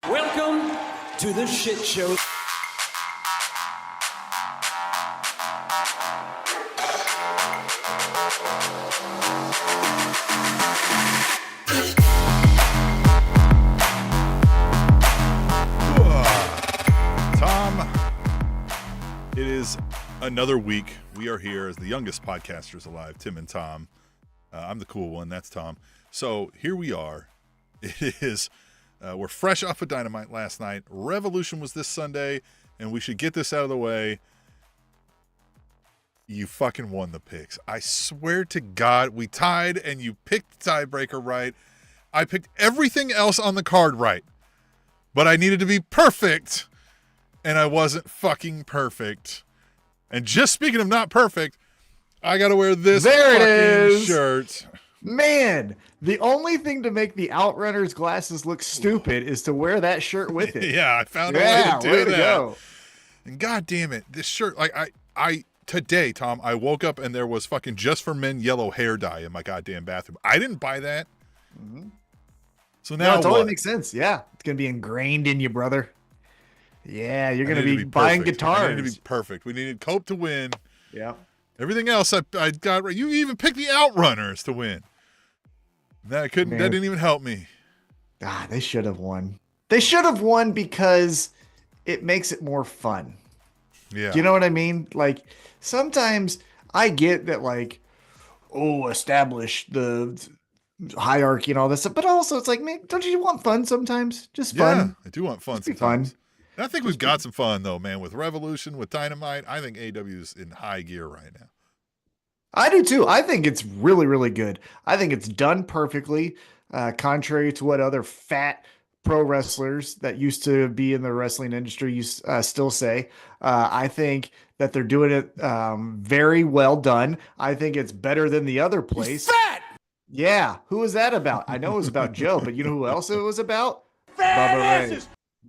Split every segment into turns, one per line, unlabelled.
Welcome to the shit show.
Tom, it is another week. We are here as the youngest podcasters alive, Tim and Tom. I'm the cool one. That's Tom. So here we are. It is... we're fresh off of Dynamite last night. Revolution was this Sunday, and we should get this out of the way. You fucking won the picks. I swear to God, we tied, and you picked the tiebreaker right. I picked everything else on the card right, but I needed to be perfect, and I wasn't fucking perfect. And just speaking of not perfect, I got to wear this fucking shirt.
Man, the only thing to make the Outrunners glasses look stupid is to wear that shirt with it.
Yeah, I found a way to do that.
Go.
And God damn it, this shirt, like I today, Tom, I woke up and there was fucking Just for Men yellow hair dye in my goddamn bathroom. I didn't buy that. Mm-hmm. So now
it totally makes sense. Yeah, it's gonna be ingrained in you, brother. Yeah, you're gonna be buying guitars.
I needed to be perfect. We needed Cope to win.
Yeah.
Everything else I got right. You even picked the Outrunners to win. That didn't even help me.
Ah, they should have won. They should have won because it makes it more fun.
Yeah.
You know what I mean? Like, sometimes I get that, like, establish the hierarchy and all this stuff, but also it's like, man, don't you want fun sometimes? Just fun.
Yeah, I do want fun sometimes.
Fun.
And I think we've got some fun, though, man, with Revolution, with Dynamite. I think AEW's in high gear right now.
I do too. I think it's really, really good. I think it's done perfectly, contrary to what other fat pro wrestlers that used to be in the wrestling industry still say. I think that they're doing it very well done. I think it's better than the other place.
Fat!
Yeah. Who was that about? I know it was about Joe, but you know who else it was about?
Fat
Bubba Ray.
asses!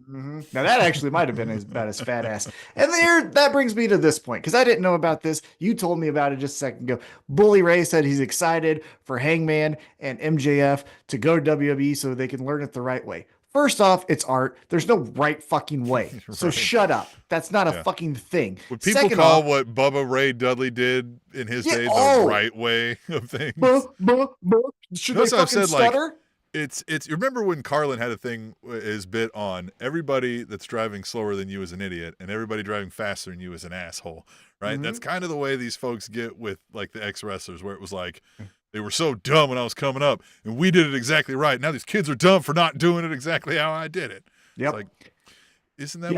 Mm-hmm. Now that actually might have been about his fat ass. And that brings me to this point, because I didn't know about this. You told me about it just a second ago. Bully Ray said he's excited for Hangman and MJF to go to WWE so they can learn it the right way. First off, it's art. There's no right fucking way. So shut up. That's not a fucking thing.
Would people call what Bubba Ray Dudley did in his day the right way of things?
Should they fucking stutter?
Like, it's you remember when Carlin had a thing, his bit on everybody that's driving slower than you is an idiot and everybody driving faster than you is an asshole, right? Mm-hmm. That's kind of the way these folks get with like the ex-wrestlers, where it was like they were so dumb when I was coming up and we did it exactly right. Now these kids are dumb for not doing it exactly how I did it.
Yep.
It's like, isn't that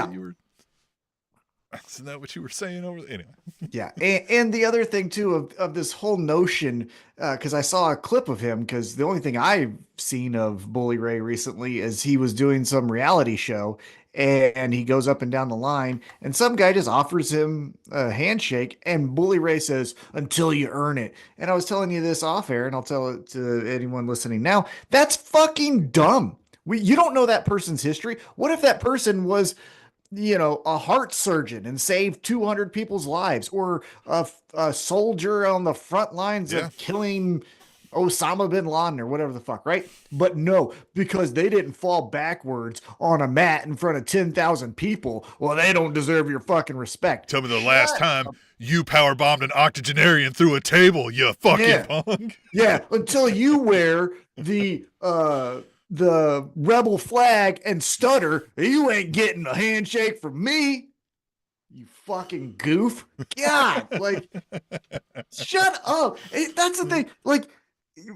what you were saying over there? Anyway.
Yeah. And the other thing too of this whole notion, because I saw a clip of him, because the only thing I've seen of Bully Ray recently is he was doing some reality show and he goes up and down the line and some guy just offers him a handshake and Bully Ray says, "Until you earn it." And I was telling you this off air, and I'll tell it to anyone listening now. That's fucking dumb. You don't know that person's history. What if that person was, a heart surgeon and saved 200 people's lives, or a soldier on the front lines of killing Osama bin Laden or whatever the fuck, right? But no, because they didn't fall backwards on a mat in front of 10,000 people, well, they don't deserve your fucking respect.
Tell me the last time you power bombed an octogenarian through a table, you fucking punk.
Yeah, until you wear the rebel flag and stutter, you ain't getting a handshake from me, you fucking goof. God, like, shut up. That's the thing. Like,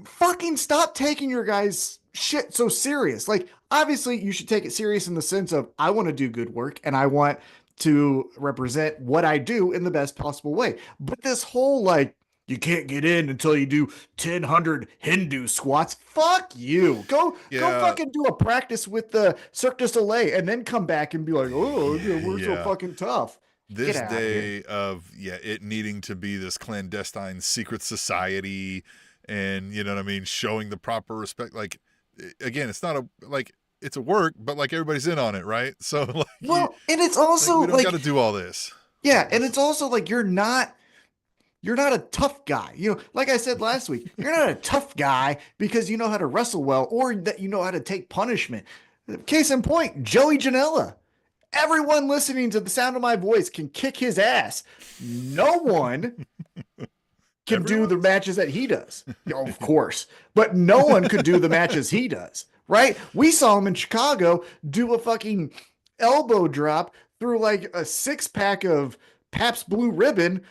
fucking stop taking your guys' shit so serious. Like, obviously you should take it serious in the sense of, I want to do good work and I want to represent what I do in the best possible way. But this whole, like, you can't get in until you do 1,000 Hindu squats. Fuck you. Go fucking do a practice with the Cirque du Soleil and then come back and be like, we're so fucking tough.
This day of it needing to be this clandestine secret society and, you know what I mean, showing the proper respect. Like, again, it's not it's a work, but like everybody's in on it, right? So like,
and it's also
we don't got to do all this.
Yeah, and it's also like you're not a tough guy. Like I said last week, you're not a tough guy because you know how to wrestle well or that you know how to take punishment. Case in point, Joey Janela. Everyone listening to the sound of my voice can kick his ass. No one can do the
Everyone?
matches that he does. Of course. But no one could do the matches he does, right? We saw him in Chicago do a fucking elbow drop through like a 6-pack of Pabst Blue Ribbon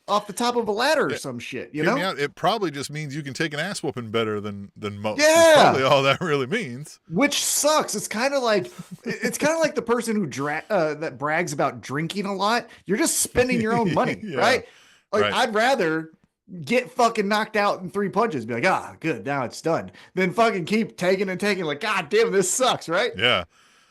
off the top of a ladder or some shit, you
Hear
know?
me out. It probably just means you can take an ass whooping better than most.
Yeah.
That's probably all that really means.
Which sucks. It's kind of like the person who that brags about drinking a lot. You're just spending your own money,
Yeah.
right? Like
Right.
I'd rather get fucking knocked out in 3 punches, be like, good, now it's done, than fucking keep taking and taking. Like, God damn, this sucks, right?
Yeah.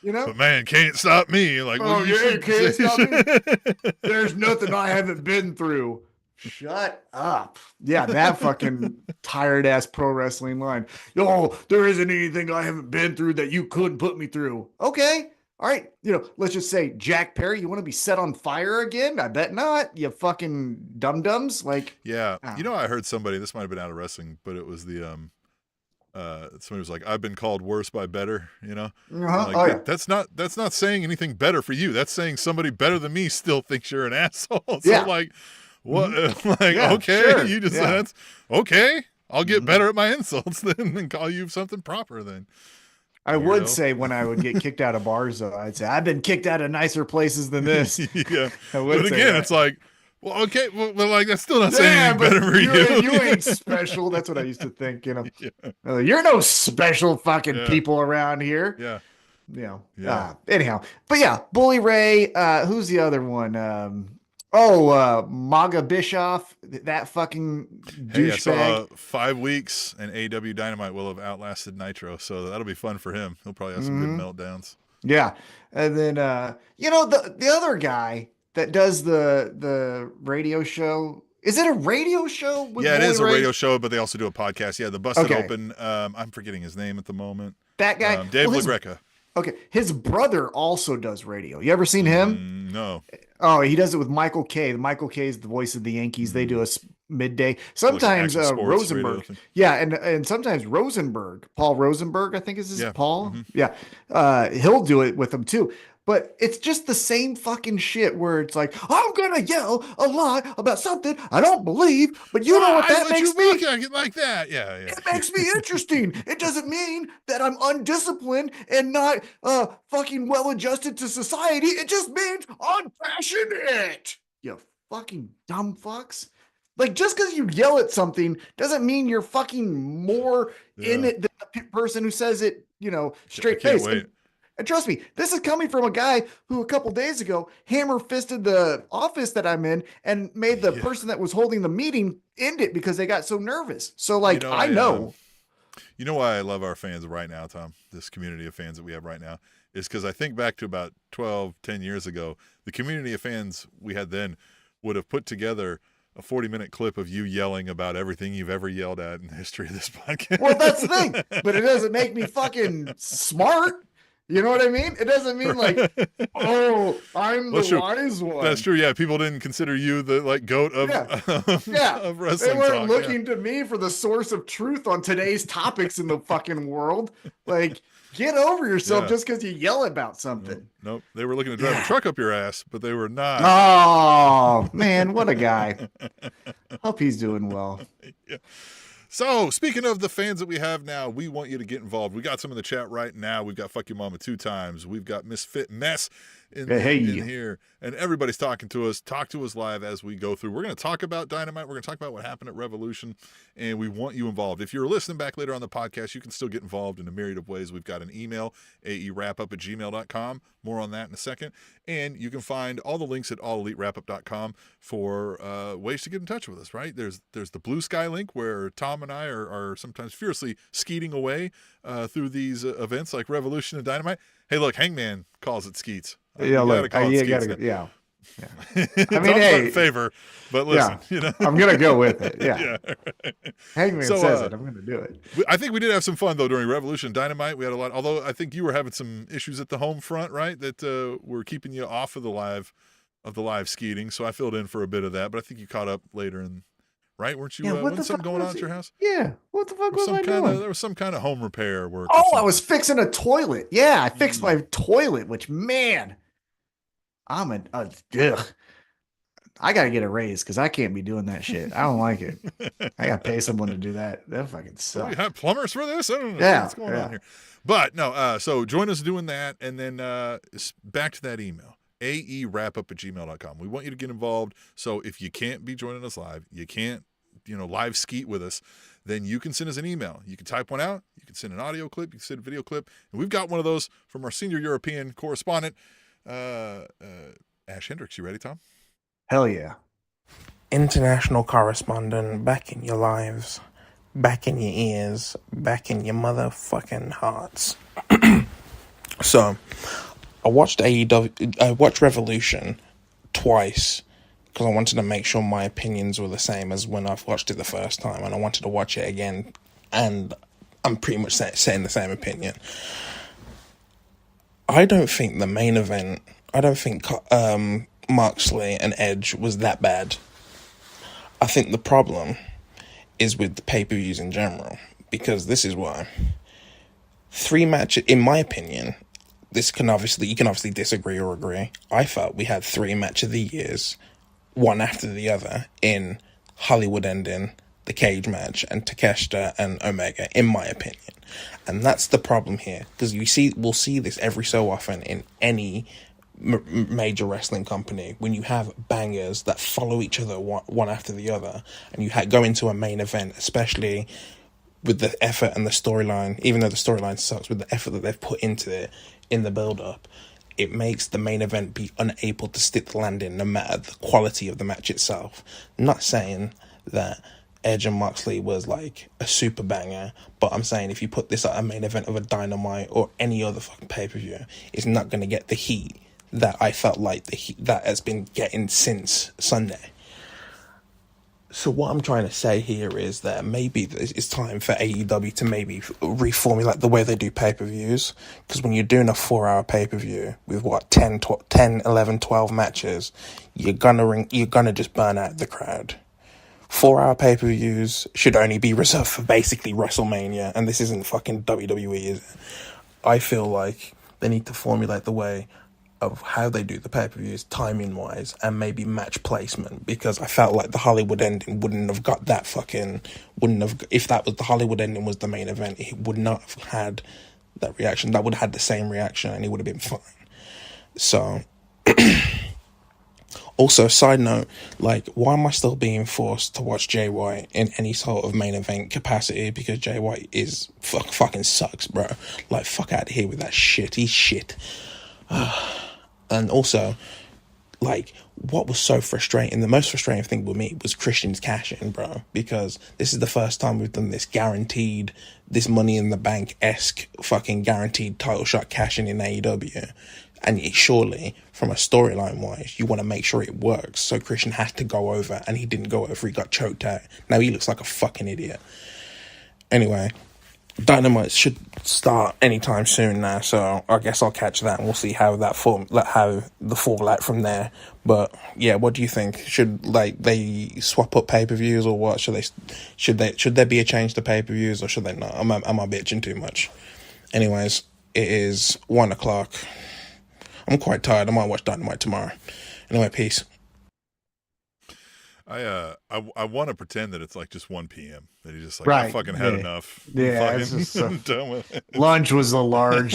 You know?
But man, can't stop me. Like,
Oh,
well,
you can't stop me. There's nothing I haven't been through. Shut up. Yeah, that fucking tired ass pro wrestling line. Oh, there isn't anything I haven't been through that you couldn't put me through. Okay. All right. Let's just say Jack Perry, you want to be set on fire again? I bet not. You fucking dum-dums. Like,
yeah. I heard somebody, this might have been out of wrestling, but it was the somebody was like, I've been called worse by better, Like, that's not saying anything better for you. That's saying somebody better than me still thinks you're an asshole. So
Yeah.
like, what? Like,
Yeah,
okay,
sure.
you just
Yeah.
that's okay. I'll get better at my insults then and call you something proper then.
I would say when I would get kicked out of bars, though, I'd say I've been kicked out of nicer places than this.
Yeah.
I would
But
say
again,
that.
it's like, well, okay, well, like that's still not saying anything better for
you
you.
ain't special. That's what I used to think.
Yeah.
You're no special fucking
Yeah.
people around here.
Yeah.
Yeah. Anyhow, but yeah, Bully Ray. Who's the other one? Maga Bischoff. That fucking
Hey, I
douchebag.
saw 5 weeks and AEW Dynamite will have outlasted Nitro, so that'll be fun for him. He'll probably have some good meltdowns.
Yeah, and then the other guy that does the radio show. Is it a radio show? With
Yeah, it
Bully
is a
Ray?
radio show, but they also do a podcast. Yeah, the Busted
Okay.
Open. I'm forgetting his name at the moment.
That guy,
Dave
well, his-
LaGreca.
Okay, his brother also does radio. You ever seen him?
No.
Oh, he does it with Michael Kay. Michael Kay is the voice of the Yankees. They do a midday. Sometimes
Action sports radio
Rosenberg.
thing.
Yeah, and sometimes Rosenberg, Paul Rosenberg, I think is his
Yeah.
Paul. Yeah. He'll do it with them too. But it's just the same fucking shit where it's like, I'm gonna yell a lot about something I don't believe, but you know what that makes me?
Like that. Yeah.
It makes me interesting. It doesn't mean that I'm undisciplined and not fucking well adjusted to society. It just means I'm passionate. You fucking dumb fucks. Like, just because you yell at something doesn't mean you're fucking more in it than the person who says it, straight
can't
face.
wait.
And trust me, this is coming from a guy who a couple days ago hammer fisted the office that I'm in and made the person that was holding the meeting end it because they got so nervous. So, like, I know.
You know why I love our fans right now, Tom? This community of fans that we have right now is because I think back to about 10 years ago, the community of fans we had then would have put together a 40-minute clip of you yelling about everything you've ever yelled at in the history of this podcast.
Well, that's the thing. But it doesn't make me fucking smart. You know what I mean? It doesn't mean like, oh, I'm the wise one.
That's true. Yeah, people didn't consider you the goat of of wrestling.
They weren't
talk.
looking to me for the source of truth on today's topics in the fucking world. Like, get over yourself just because you yell about something.
Nope. They were looking to drive a truck up your ass, but they were not.
Oh man, what a guy! Hope he's doing well.
Yeah. So, speaking of the fans that we have now, we want you to get involved. We got some in the chat right now. We've got Fuck Your Mama 2 times. We've got Misfit Mess in here. And everybody's talking to us. Talk to us live as we go through. We're going to talk about Dynamite. We're going to talk about what happened at Revolution. And we want you involved. If you're listening back later on the podcast, you can still get involved in a myriad of ways. We've got an email, aewrapup@gmail.com. More on that in a second. And you can find all the links at allelitewrapup.com for ways to get in touch with us, right? There's the Blue Sky link where Tom and I are sometimes fiercely skeeting away through these events like Revolution and Dynamite. Hey, look, Hangman calls it skeets.
Yeah, look, I mean, hey,
favor, but listen,
I'm gonna go with it. Yeah,
right.
Hangman says it. I'm gonna do it.
I think we did have some fun though during Revolution Dynamite. We had a lot. Although I think you were having some issues at the home front, right? That were keeping you off of the live skeeting. So I filled in for a bit of that, but I think you caught up later in right? Weren't you?
Yeah, what the
Wasn't something
fuck
going on
was
at your
it?
house?
Yeah, what the fuck was I doing?
There was some kind of home repair work or
Oh, I was
something.
fixing a toilet. Yeah, I fixed
Mm.
my toilet, which man, I'm an ugh. I gotta get a raise because I can't be doing that shit. I don't like it. I gotta pay someone to do that. That fucking
Do we
sucks.
have plumbers for this? I don't know
Yeah,
what's going on
yeah.
here. But no, so join us doing that. And then back to that email, aewrapup@gmail.com. We want you to get involved. So if you can't be joining us live, you can't, live skeet with us, then you can send us an email. You can type one out. You can send an audio clip. You can send a video clip. And we've got one of those from our senior European correspondent, Ash Hendricks. You ready, Tom?
Hell yeah.
International correspondent, back in your lives, back in your ears, back in your motherfucking hearts. So, I watched Revolution twice because I wanted to make sure my opinions were the same as when I've watched it the first time, and I wanted to watch it again, and I'm pretty much saying the same opinion. I don't think the main event, Moxley and Edge was that bad. I think the problem is with the pay-per-views in general, because this is why. 3 matches, in my opinion, you can obviously disagree or agree. I felt we had 3 match of the years, one after the other, in Hollywood Ending, the cage match, and Takeshita and Omega, in my opinion. And that's the problem here, because we'll see this every so often in any major wrestling company, when you have bangers that follow each other one after the other, and you go into a main event, especially with the effort and the storyline, even though the storyline sucks, with the effort that they've put into it in the build-up, it makes the main event be unable to stick the landing no matter the quality of the match itself. Not saying that Edge and Moxley was like a super banger, but I'm saying if you put this at a main event of a Dynamite or any other fucking pay-per-view, it's not going to get the heat that I felt like the heat that has been getting since Sunday. So what I'm trying to say here is that maybe it's time for AEW to maybe reformulate the way they do pay-per-views, because when you're doing a 4-hour pay-per-view with 10, 11, 12 matches, you're gonna just burn out the crowd. 4-hour pay-per-views should only be reserved for basically WrestleMania, and this isn't fucking WWE, is it? I feel like they need to formulate the way of how they do the pay-per-views timing-wise and maybe match placement, because I felt like the Hollywood Ending if that was the Hollywood Ending was the main event, it would not have had that reaction. That would have had the same reaction and it would have been fine. So, also, side note, like, why am I still being forced to watch Jay White in any sort of main event capacity? Because Jay White is fucking sucks, bro. Like, fuck out of here with that shit. He's shit. And also, like, what was so frustrating, the most frustrating thing with me was Christian's cash-in, bro, because this is the first time we've done this Money in the Bank-esque fucking guaranteed title shot cash-in AEW. And surely, from a storyline-wise, you want to make sure it works. So Christian has to go over, and he didn't go over, he got choked out. Now he looks like a fucking idiot. Anyway, Dynamite should start anytime soon now, so I guess I'll catch that and we'll see how the fallout from there. But yeah, what do you think? Should they swap up pay-per-views or what? Should there be a change to pay-per-views or should they not? Am I bitching too much? Anyways, it is 1:00. I'm quite tired. I might watch Dynamite tomorrow. Anyway, peace.
I want to pretend that it's like just 1 p.m. that he's just like,
Right.
I fucking had enough.
Yeah, it's just done with it. Lunch was a large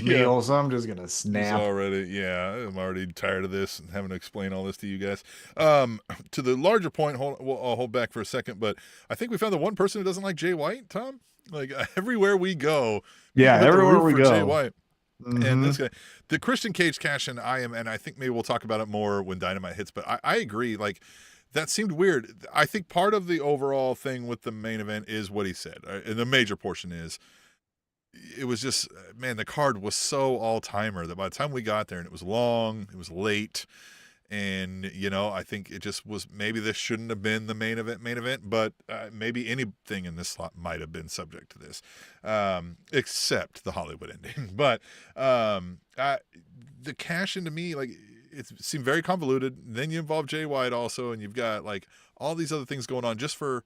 meal, so I'm just gonna snap.
I'm already tired of this and having to explain all this to you guys. To the larger point, I'll hold back for a second, but I think we found the one person who doesn't like Jay White, Tom. Like, everywhere we go,
everywhere we go,
Jay White.
Mm-hmm.
And this guy, the Christian Cage cash-in, and I think maybe we'll talk about it more when Dynamite hits, but I agree, like, that seemed weird. I think part of the overall thing with the main event is what he said. And the major portion is, it was just, man, the card was so all-timer that by the time we got there, and it was long, it was late, and, I think it just was, maybe this shouldn't have been the main event, but maybe anything in this slot might have been subject to this, except the Hollywood Ending. But the cash-in to me, like, it seemed very convoluted. Then you involve Jay White also, and you've got like all these other things going on just for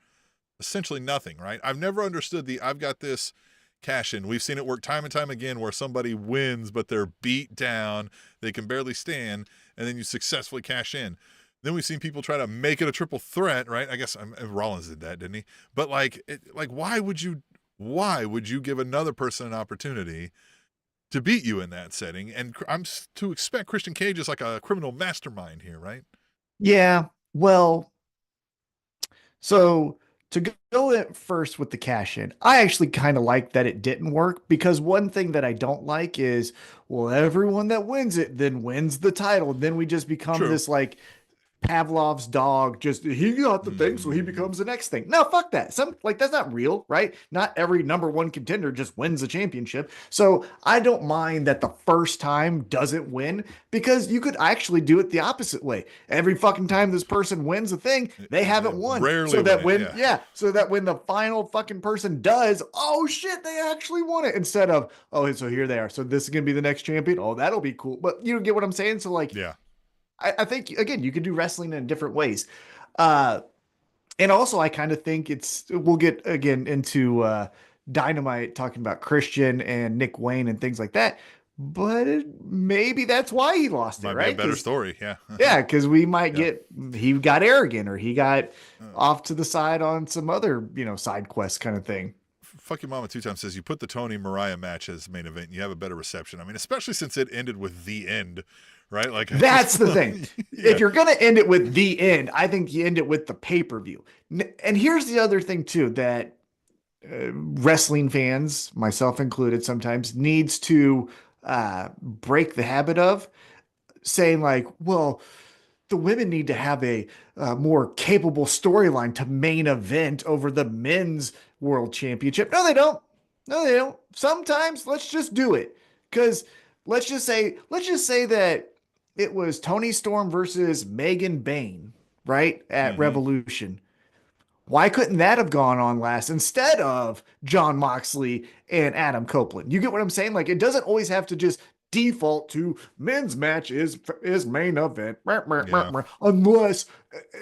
essentially nothing, right? I've never understood I've got this cash in. We've seen it work time and time again where somebody wins, but they're beat down, they can barely stand, and then you successfully cash in. Then we've seen people try to make it a triple threat, right? I guess Rollins did that, didn't he? But why would you give another person an opportunity to beat you in that setting? And I'm to expect Christian Cage is like a criminal mastermind here, right?
Yeah. Well, so to go at first with the cash in, I actually kind of like that it didn't work, because one thing that I don't like is, well, everyone that wins it then wins the title. Then we just become
True.
this like Pavlov's dog, just he got the thing, so he becomes the next thing. No, fuck that. That's not real, right? Not every number one contender just wins the championship. So I don't mind that the first time doesn't win, because you could actually do it the opposite way. Every fucking time this person wins a thing, they haven't won.
Rarely
so that
win it,
so that when the final fucking person does, oh shit, they actually won it, instead of, oh, so here they are. So this is gonna be the next champion. Oh, that'll be cool. But you get what I'm saying? So
yeah.
I think, again, you can do wrestling in different ways. And also, I kind of think we'll get again into Dynamite, talking about Christian and Nick Wayne and things like that. But maybe that's why he lost it,
Might
right?
be a better story, yeah.
Yeah, because we might he got arrogant, or he got off to the side on some other, side quest kind of thing.
Fuck Your Mama 2 Times says, you put the Tony Mariah match as main event and you have a better reception. I mean, especially since it ended with the end, right? Like,
that's the thing.
Yeah.
If you're going to end it with the end, I think you end it with the pay-per-view. And here's the other thing too, that wrestling fans, myself included, sometimes needs to break the habit of saying like, well, the women need to have a more capable storyline to main event over the men's world championship. No, they don't. No, they don't. Sometimes let's just do it. Because let's just say that it was Tony Storm versus Megan Bain, right? At Revolution. Why couldn't that have gone on last instead of Jon Moxley and Adam Copeland? You get what I'm saying? Like, it doesn't always have to just default to men's match is main event. Unless,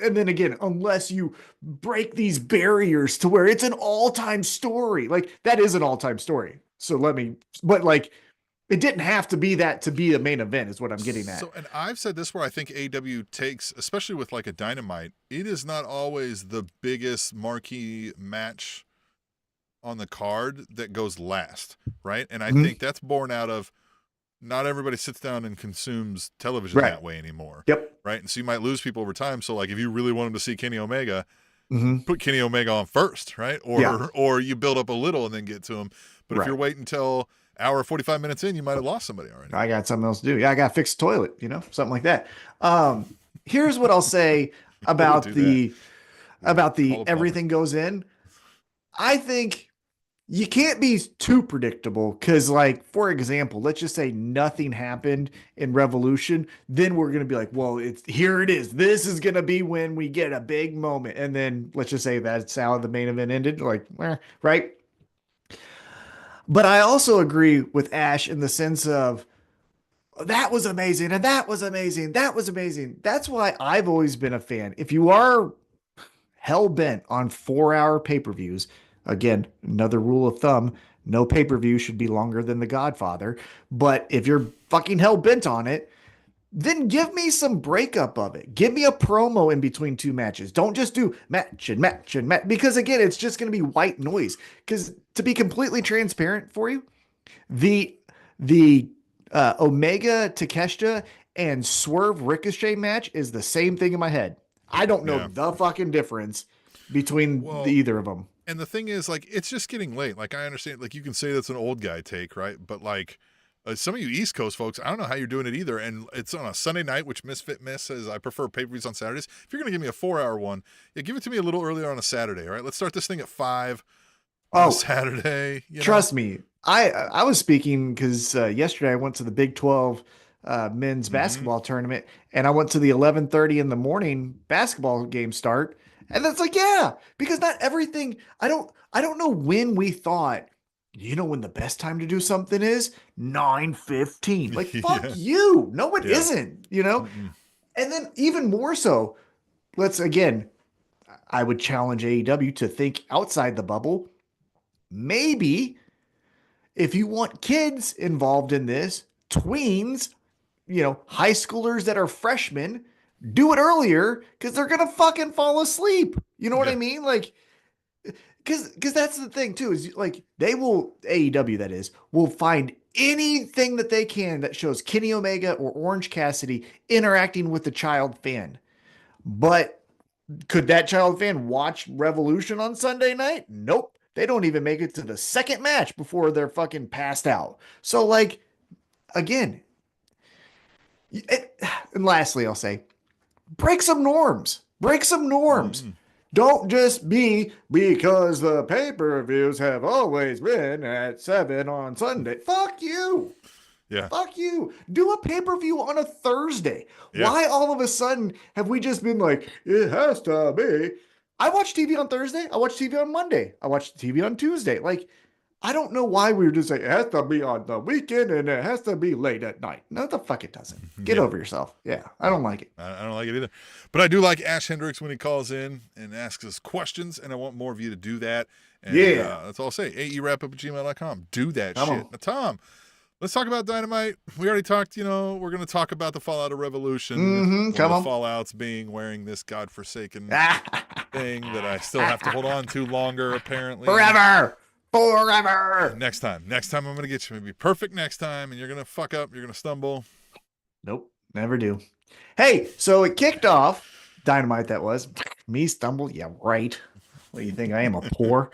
and then again, unless you break these barriers to where it's an all-time story. Like, that is an all-time story. So but like, it didn't have to be that to be a main event is what I'm getting at.
So, and I've said this where I think AEW takes, especially with like a Dynamite, it is not always the biggest marquee match on the card that goes last, right? And I think that's born out of not everybody sits down and consumes television that way anymore.
Yep.
Right. And so you might lose people over time. So like if you really want them to see Kenny Omega, put Kenny Omega on first, right? Or you build up a little and then get to him. But if you're waiting until hour 45 minutes in, you might have lost somebody already.
I got something else to do. Yeah, I got to fix the toilet, something like that. Here's what I'll say about the everything goes in. I think you can't be too predictable, because, like, for example, let's just say nothing happened in Revolution. Then we're going to be like, well, here it is. This is going to be when we get a big moment. And then let's just say that's how the main event ended. Like, right? But I also agree with Ash in the sense of, that was amazing, and that was amazing. That was amazing. That's why I've always been a fan. If you are hell-bent on 4-hour pay-per-views, again, another rule of thumb, no pay-per-view should be longer than The Godfather. But if you're fucking hell-bent on it, then give me some breakup of it. Give me a promo in between two matches. Don't just do match and match and match. Because again, it's just going to be white noise. Because to be completely transparent for you, the Omega Takeshita and Swerve Ricochet match is the same thing in my head. I don't know the fucking difference between either of them.
And the thing is, like, it's just getting late. Like, I understand, like, you can say that's an old guy take, right? But, like, some of you East Coast folks, I don't know how you're doing it either. And it's on a Sunday night, which Misfit Miss says I prefer pay-per-views on Saturdays. If you're going to give me a 4-hour one, give it to me a little earlier on a Saturday, all right? Let's start this thing at 5 on Saturday.
Trust me. I was speaking because yesterday I went to the Big 12 men's basketball tournament, and I went to the 11:30 in the morning basketball game start. And that's like, because not everything, I don't know when we thought, when the best time to do something is 9:15. Like, fuck you. No, it isn't, And then even more so, let's again, I would challenge AEW to think outside the bubble. Maybe if you want kids involved in this, tweens, high schoolers that are freshmen, do it earlier because they're going to fucking fall asleep. You know what I mean? Like, because that's the thing too, is like they will, AEW that is, will find anything that they can that shows Kenny Omega or Orange Cassidy interacting with the child fan. But could that child fan watch Revolution on Sunday night? Nope. They don't even make it to the second match before they're fucking passed out. So, like, again, and lastly, I'll say, break some norms. Break some norms. Don't just be because the pay-per-views have always been at 7 on Sunday. Fuck you.
Yeah.
Fuck you. Do a pay-per-view on a Thursday. Yeah. Why all of a sudden have we just been like, it has to be? I watch TV on Thursday. I watch TV on Monday. I watch TV on Tuesday. Like, I don't know why we were just like, it has to be on the weekend and it has to be late at night. No, the fuck it doesn't. Get over yourself. Yeah, I don't like it.
I don't like it either. But I do like Ash Hendricks when he calls in and asks us questions, and I want more of you to do that. And, that's all I'll say. AEWrap@gmail.com. Do that shit. Now, Tom, let's talk about Dynamite. We already talked, we're going to talk about the fallout of Revolution.
One of
the fallouts being wearing this godforsaken thing that I still have to hold on to longer, apparently.
Forever.
Next time I'm going to get you. Maybe perfect next time, and you're going to fuck up. You're going to stumble.
Nope, never do. Hey, so it kicked off. Dynamite, that was. Me stumble? Yeah, right. What do you think? I am a poor.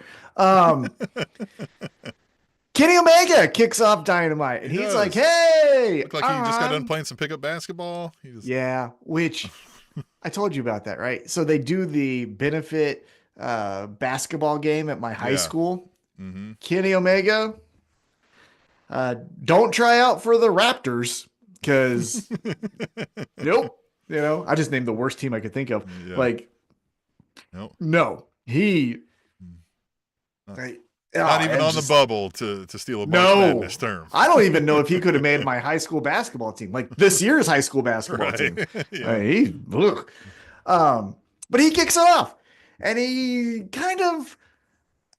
Kenny Omega kicks off Dynamite, and he's like, hey.
Looked like he just got done playing some pickup basketball.
Yeah, which I told you about that, right? So they do the benefit basketball game at my high school.
Mm-hmm.
Kenny Omega, don't try out for the Raptors because nope. I just named the worst team I could think of. Yeah. Like, no, he
not even on the bubble to steal a Madness term.
I don't even know if he could have made my high school basketball team, like this year's high school basketball team. But he kicks it off, and he kind of,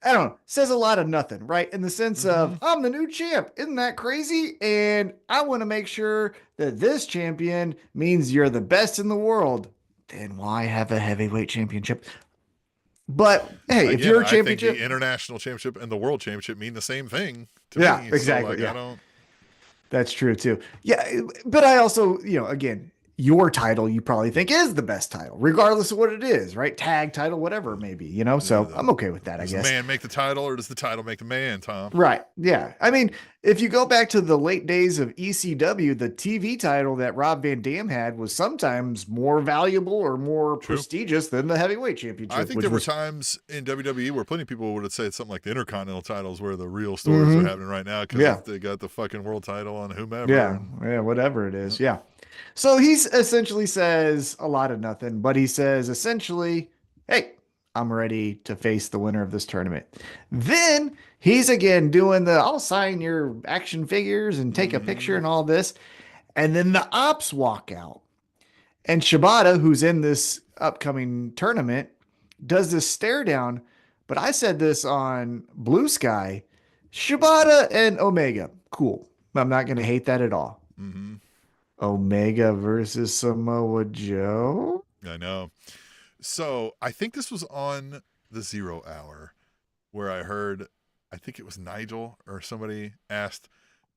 I don't know, says a lot of nothing, right? In the sense of, I'm the new champ. Isn't that crazy? And I want to make sure that this champion means you're the best in the world. Then why have a heavyweight championship? But hey, if you're a championship,
I think the international championship and the world championship mean the same thing to me.
Exactly.
So,
that's true too. Yeah. But I also, again, your title you probably think is the best title, regardless of what it is, right? Tag title, whatever it may be, so I'm okay with that, I guess.
Does the man make the title, or does the title make the man, Tom?
Right. Yeah. I mean, if you go back to the late days of ECW, the TV title that Rob Van Dam had was sometimes more valuable or more prestigious than the heavyweight championship.
I think there were times in WWE where plenty of people would say something like the Intercontinental titles where the real stories are happening right now because they got the fucking world title on whomever.
Yeah, whatever it is. Yeah. So he essentially says a lot of nothing, but he says essentially, hey, I'm ready to face the winner of this tournament. Then he's again doing I'll sign your action figures and take a picture and all this. And then the ops walk out. And Shibata, who's in this upcoming tournament, does this stare down. But I said this on Blue Sky, Shibata and Omega, cool. I'm not going to hate that at all.
Mm-hmm.
Omega versus Samoa Joe?
I know. So I think this was on the 0 Hour where I heard, I think it was Nigel or somebody asked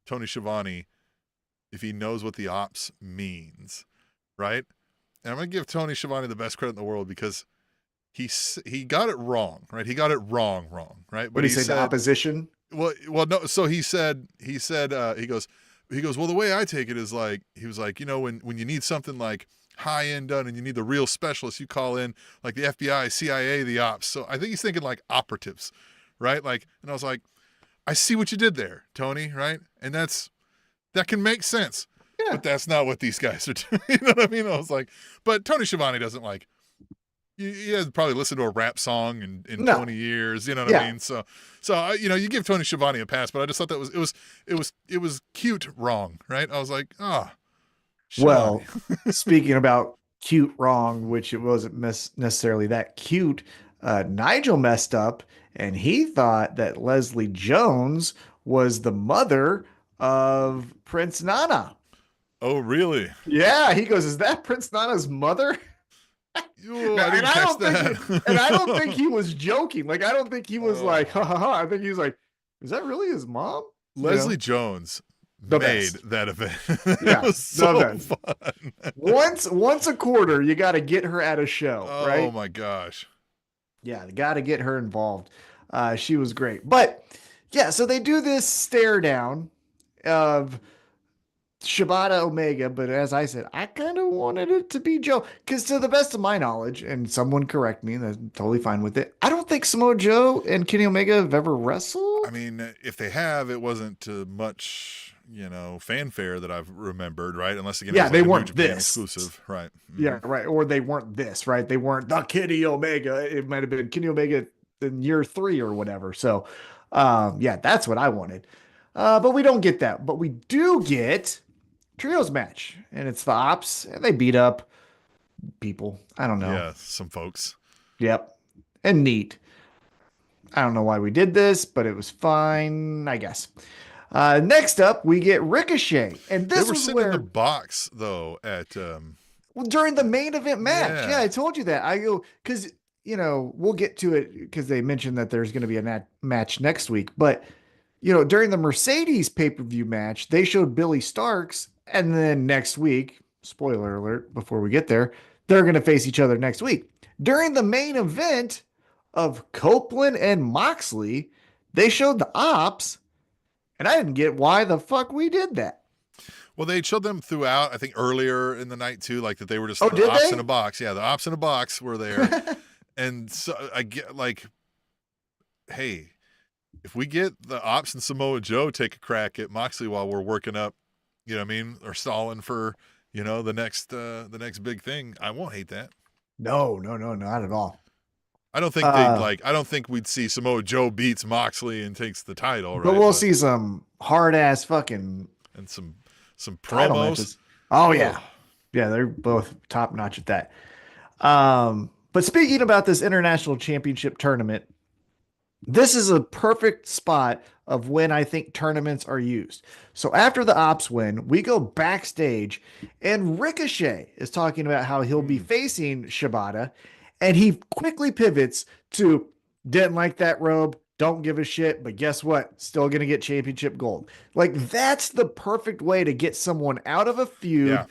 Tony Schiavone if he knows what the ops means, right? And I'm going to give Tony Schiavone the best credit in the world because he got it wrong, right? He got it wrong, right?
But he said opposition?
Well, no. So he goes, well, the way I take it is like, he was like, when you need something like high end done and you need the real specialists, you call in like the FBI, CIA, the ops. So I think he's thinking like operatives, right? Like, and I was like, I see what you did there, Tony, right? And that can make sense, but that's not what these guys are doing. You know what I mean? I was like, but Tony Schiavone doesn't like, he has probably listened to a rap song in 20 years, you know what I mean? So you give Tony Schiavone a pass, but I just thought that it was cute wrong, right? I was like, well,
speaking about cute wrong, which it wasn't necessarily that cute. Nigel messed up and he thought that Leslie Jones was the mother of Prince Nana.
Oh, really?
Yeah, he goes, "Is that Prince Nana's mother?"
Ooh,
Now,
I didn't catch
and I don't think
that.
he was joking. Like, I don't think he was like, "Ha ha ha." I think he was like, "Is that really his mom?" You know,
Leslie Jones
the
made
best.
that event. It
Yeah,
was
the
so
best.
fun.
Once a quarter, you got to get her at a show,
Oh
right?
my gosh.
Yeah, got to get her involved. She was great. But yeah, so they do this stare down of Shibata Omega, but as I said, I kind of wanted it to be Joe because, to the best of my knowledge, and someone correct me, that's totally fine with it. I don't think Samoa Joe and Kenny Omega have ever
I
wrestled.
mean, if they have, it wasn't much, fanfare that I've remembered, right? Unless again, it
Yeah,
was
they
like a New
weren't
Japan
this.
exclusive, right?
Yeah, right. Or they weren't this, right? They weren't the Kenny Omega. It might have been Kenny Omega in year 3 or whatever. So, yeah, that's what I wanted. But we don't get that. But we do get trios match, and it's the Ops, and they beat up people. I don't know.
Yeah, some folks.
Yep, and neat. I don't know why we did this, but it was fine, I guess. Next up, we get Ricochet, and
They
this
were
was
sitting in the
where
box though at
well, during the main event match. Yeah,
yeah.
I told you that. I go because we'll get to it because they mentioned that there's going to be a match next week. But during the Mercedes pay-per-view match, they showed Billy Starks, and then next week, spoiler alert, before we get there, they're going to face each other next week. During the main event of Copeland and Moxley, they showed the Ops, and I didn't get why the fuck we did that.
Well, they showed them throughout, I think earlier in the night too, like that they were just
Oh,
the
did
ops in a
they?
box. Yeah, the ops in a box were there. And so I get like, hey, if we get the ops and Samoa Joe take a crack at Moxley while we're working up, you know what I mean, or stalling for, the next big thing, I won't hate that.
No, no, no, not at all.
I don't think they'd like I don't think we'd see Samoa Joe beats Moxley and takes the title,
But
right?
we'll see some hard ass fucking
And some
title
promos.
matches. Oh
Ugh.
yeah. Yeah, they're both top notch at that. But speaking about this international championship tournament, this is a perfect spot of when I think tournaments are used. So after the Ops win, we go backstage, and Ricochet is talking about how he'll be facing Shibata, and he quickly pivots to didn't like that robe, don't give a shit, but guess what? Still gonna get championship gold. Like, that's the perfect way to get someone out of a feud,
Yeah.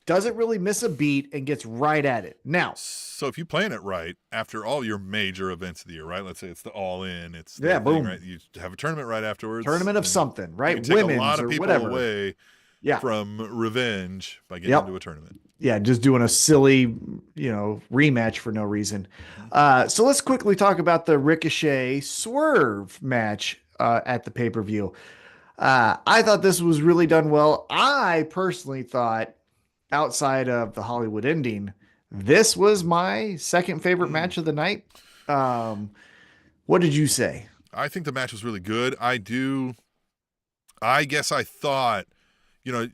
doesn't really miss a beat, and gets right at it. Now,
So if you plan it right, after all your major events of the year, right? Let's say it's the All In, it's the
yeah,
thing,
boom.
right? You have a tournament right afterwards.
Tournament of
and
something,
you
right?
can take a
Women's
lot of
or
people
whatever.
away
Yeah.
from revenge by getting
Yep.
into a tournament.
Yeah, just doing a silly, rematch for no reason. So let's quickly talk about the Ricochet Swerve match at the pay-per-view. I thought this was really done well. I personally thought, outside of the Hollywood ending, this was my second favorite match of the night. What did you say?
I think the match was really good. I guess I thought, you know,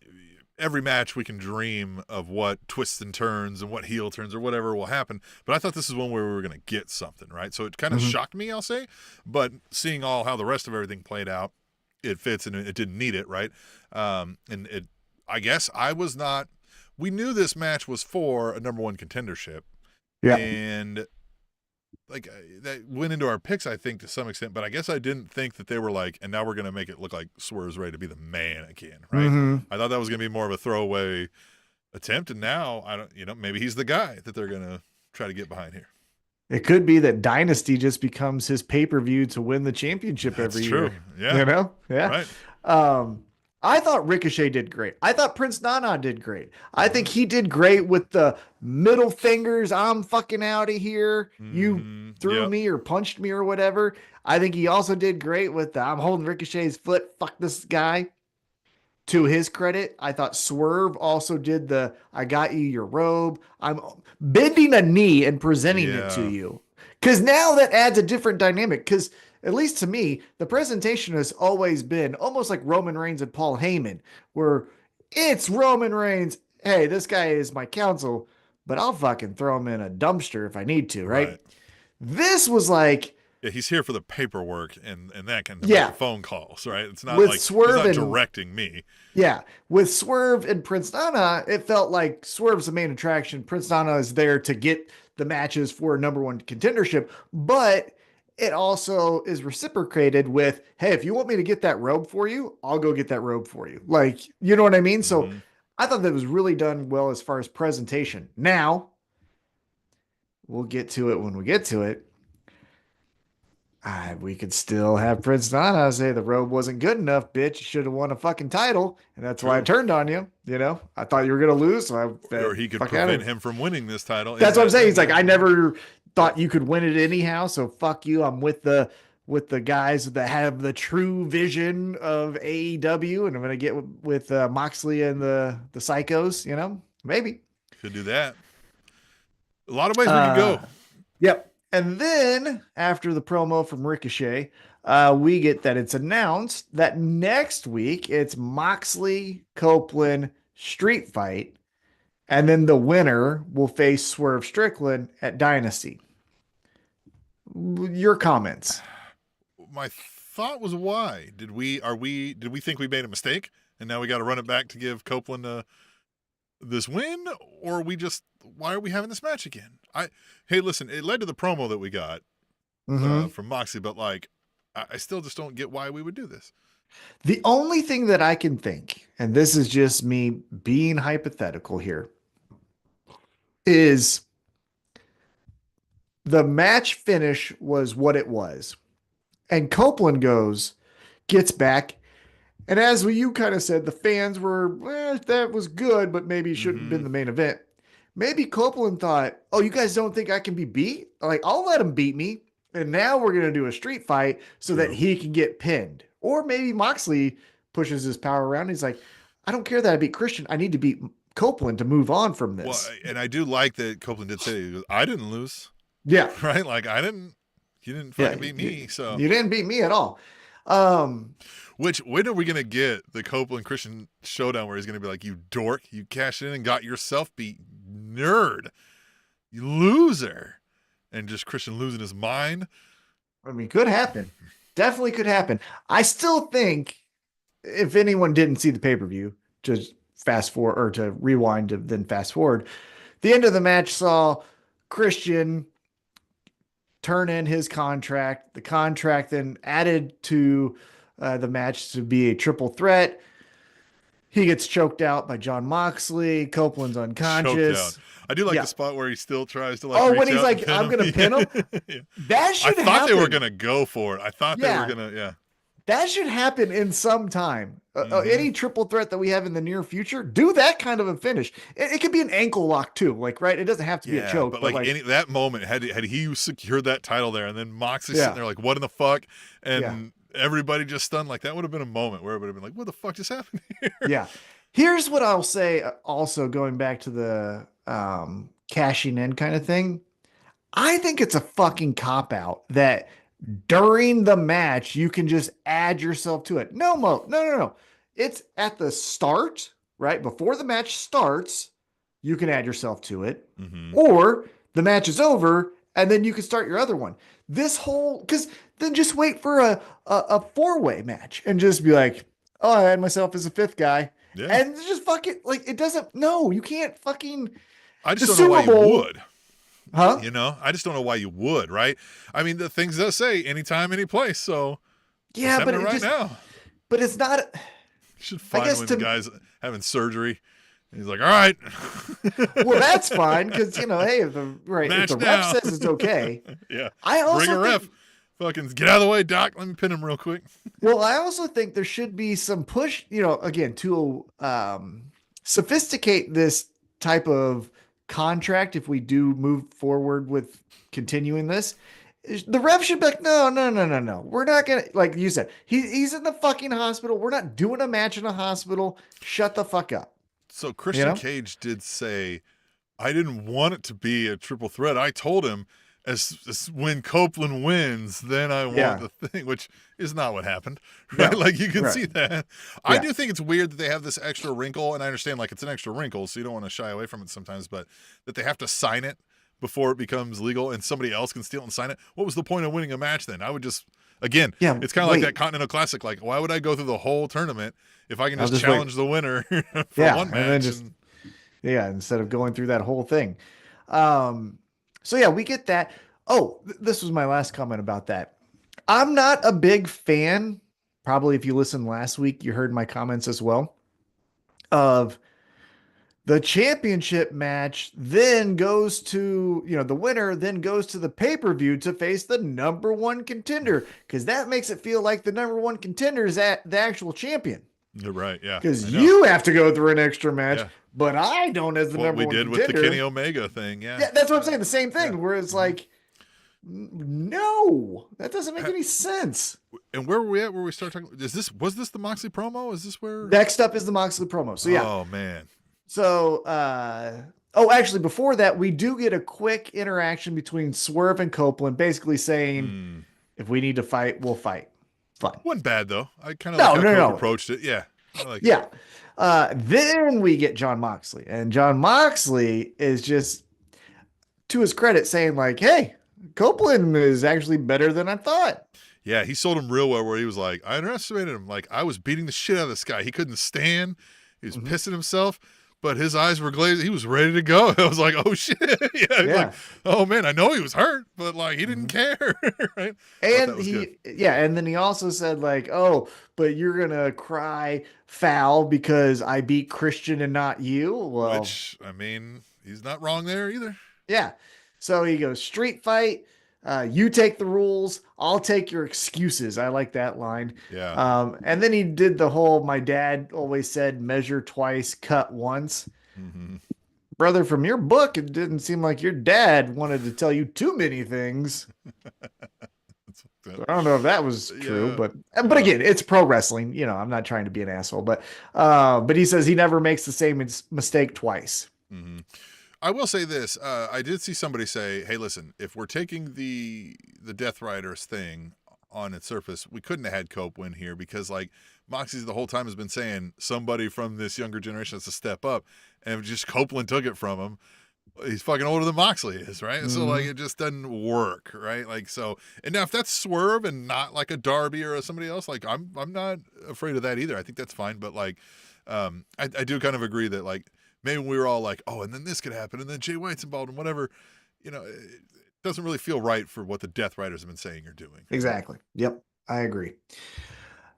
every match we can dream of what twists and turns and what heel turns or whatever will happen. But I thought this is one where we were going to get something, right? So it kind of shocked me, I'll say. But seeing how the rest of everything played out, it fits and it didn't need it, right? I guess I was not. We knew this match was for a number one contendership,
Yeah.
and like that went into our picks, I think, to some extent. But I guess I didn't think that they were like, and now we're going to make it look like Swerve's ready to be the man again, right?
Mhm.
I thought that was going to be more of a throwaway attempt, and now I don't, maybe he's the guy that they're going to try to get behind here.
It could be that Dynasty just becomes his pay-per-view to win the championship
That's
every
true.
year.
Yeah.
Yeah.
Right.
I thought Ricochet did great. I thought Prince Nana did great. I think he did great with the middle fingers. I'm fucking out of here. You threw
Yep.
me or punched me or whatever. I think he also did great with the I'm holding Ricochet's foot. Fuck this guy. To his credit, I thought Swerve also did the I got you your robe. I'm bending a knee and presenting it to
Yeah.
you. Because now that adds a different dynamic. Because at least to me, the presentation has always been almost like Roman Reigns and Paul Heyman, where it's Roman Reigns. Hey, this guy is my counsel, but I'll fucking throw him in a dumpster if I need to, right?
Right.
This was like,
Yeah, he's here for the paperwork and that kind to make
yeah,
the phone calls, right? It's not
with
like he's
Swerve
not
and
directing me.
yeah, with Swerve and Prince Nana, it felt like Swerve's the main attraction. Prince Nana is there to get the matches for number one contendership, but it also is reciprocated with, hey, if you want me to get that robe for you, I'll go get that robe for you. Like, you know what I mean? So
Mhm.
I thought that was really done well as far as presentation. Now, we'll get to it when we get to it. We could still have Prince Nana say the robe wasn't good enough, bitch. You should have won a fucking title, and that's why I
True.
turned on you. You know, I thought you were gonna lose, so
Or he could
fuck out
prevent
of.
him from winning this title.
That's what I'm saying. He's like, I
Yeah.
never thought you could win it anyhow, so fuck you. I'm with the guys that have the true vision of AEW, and I'm gonna get with Moxley and the Psychos. You know, maybe.
Could do that. A lot of ways we could
Uh,
go.
Yep. And then after the promo from Ricochet, we get that it's announced that next week it's Moxley Copeland street fight, and then the winner will face Swerve Strickland at Dynasty. Your comments?
My thought was, why did we think we made a mistake and now we got to run it back to give Copeland this win, or why are we having this match again? Hey, listen, it led to the promo that we got
Mm-hmm.
from Moxley, but like I still just don't get why we would do this.
The only thing that I can think, and this is just me being hypothetical here, is the match finish was what it was. And Copeland gets back. And as you kind of said, the fans were, that was good, but maybe it shouldn't have been
Mm-hmm.
the main event. Maybe Copeland thought, oh, you guys don't think I can be beat? Like, I'll let him beat me. And now we're going to do a street fight so that
True.
he can get pinned. Or maybe Moxley pushes his power around. He's like, I don't care that I beat Christian. I need to beat Copeland to move on from
Well,
this.
and I do like that Copeland did say, he goes, I didn't lose,
Yeah.
right? Like you didn't
Yeah.
fucking beat me. So
You didn't beat me at all. Um,
when are we gonna get the Copeland Christian showdown where he's gonna be like, you dork, you cashed in and got yourself beat, nerd, you loser, and just Christian losing his mind?
I mean, could happen. Definitely could happen. I still think if anyone didn't see the pay-per-view, just fast forward or to rewind to then fast forward. The end of the match saw Christian turn in his contract. The contract then added to the match to be a triple threat. He gets choked out by John Moxley. Copeland's
Choked
unconscious.
out. I do like
Yeah.
the spot where he still tries to like.
Oh,
reach
when he's
out and
like,
pin
I'm gonna pin him.
Yeah.
That
I
should
thought
happen.
they were gonna go for it. I thought they
Yeah.
were gonna. Yeah.
That should happen in some time.
Mhm.
Any triple threat that we have in the near future, do that kind of a finish. It could be an ankle lock too, like right. It doesn't have to be a choke,
but like that moment had he secured that title there, and then Moxley
Yeah.
sitting there like, what in the fuck, and
Yeah.
everybody just stunned. Like that would have been a moment where it would have been like, what the fuck just happened here?
Yeah. Here's what I'll say. Also, going back to the cashing in kind of thing, I think it's a fucking cop out that during the match you can just add yourself to it. No. It's at the start, right before the match starts. You can add yourself to it,
Mm-hmm.
or the match is over and then you can start your other one. This whole because then just wait for a four-way match and just be like, oh, I had myself as a fifth guy.
Yeah.
And just fuck it. Like it doesn't. No, you can't fucking.
I just
the
don't know why
Super Bowl-
you would.
Huh?
You know, I just don't know why you would. Right? I mean, the things does say anytime, any place. So
Yeah,
it's
but
happening
it
right
just.
now.
But it's not.
You should find
guess
when
to-
the guy's having surgery. And he's like, all right.
Well, that's fine because hey, if the
Match
ref
now.
says it's okay.
Yeah.
I also
Bring a
think,
ref. Fucking get out of the way, Doc. Let me pin him real quick.
Well, I also think there should be some push. Again, to sophisticate this type of contract. If we do move forward with continuing this, the ref should be like, no. We're not gonna, like you said, he's in the fucking hospital. We're not doing a match in a hospital. Shut the fuck up.
So Christian
You know?
Cage did say, I didn't want it to be a triple threat. I told him as when Copeland wins, then I want
Yeah.
the thing, which is not what happened,
No.
right? Like you can
Right.
see that. I
Yeah.
do think it's weird that they have this extra wrinkle, and I understand like it's an extra wrinkle, so you don't want to shy away from it sometimes, but that they have to sign it before it becomes legal, and somebody else can steal it and sign it. What was the point of winning a match then? I would just again,
Yeah,
it's kind of like
wait.
that Continental Classic. Like, why would I go through the whole tournament if I can
I'll
just
just wait.
challenge the winner for
Yeah,
one
and
match?
then just yeah, instead of going through that whole thing. So yeah, we get that. Oh, this was my last comment about that. I'm not a big fan, probably if you listened last week, you heard my comments as well, of the championship match then goes to, the winner then goes to the pay-per-view to face the number one contender, because that makes it feel like the number one contender is the actual champion.
You're right. Yeah.
Because
I know.
you have to go through an extra match,
Yeah.
but I don't as the
What
number
we
one
did
contender.
with the Kenny Omega thing. Yeah.
Yeah, that's what I'm saying. The same thing,
Yeah.
where it's like, no, that doesn't make any sense.
And where were we at? Where we start talking? Was this the Moxley promo? Is this where?
Next up is the Moxley promo. So yeah.
Oh man.
So actually before that, we do get a quick interaction between Swerve and Copeland, basically saying, if we need to fight, we'll fight. Fun.
Wasn't bad though. I kind of
No,
like how
no.
Cope approached it. Yeah. I like
Yeah. Then we get John Moxley, and John Moxley is just, to his credit, saying like, hey, Copeland is actually better than I thought.
Yeah, he sold him real well where he was like, I underestimated him. Like, I was beating the shit out of this guy. He couldn't stand. He was pissing himself, but his eyes were glazed. He was ready to go. I was like, oh, shit. Yeah. Like, oh, man, I know he was hurt, but, like, he didn't care. Right?
And and then he also said like, oh, but you're going to cry foul because I beat Christian and not you. Well,
which, I mean, he's not wrong there either.
Yeah. So he goes, street fight. You take the rules. I'll take your excuses. I like that line.
Yeah.
And then he did the whole, my dad always said, measure twice, cut once.
Mm-hmm.
Brother, from your book, it didn't seem like your dad wanted to tell you too many things. So I don't know if that was true, but again, it's pro wrestling. I'm not trying to be an asshole, but he says he never makes the same mistake twice.
Mm-hmm. I will say this. I did see somebody say, hey, listen, if we're taking the Death Riders thing on its surface, we couldn't have had Cope win here because, like, Moxie's the whole time has been saying somebody from this younger generation has to step up, and just Copeland took it from him. He's fucking older than Moxley is, right? Mm-hmm. So, like, it just doesn't work, right? Like, so, and now if that's Swerve and not like a Darby or somebody else, like, I'm not afraid of that either. I think that's fine, but, like, I do kind of agree that, like, maybe we were all like, oh, and then this could happen, and then Jay White's involved, and whatever. It doesn't really feel right for what the Death Riders have been saying or doing.
Exactly. Yep, I agree.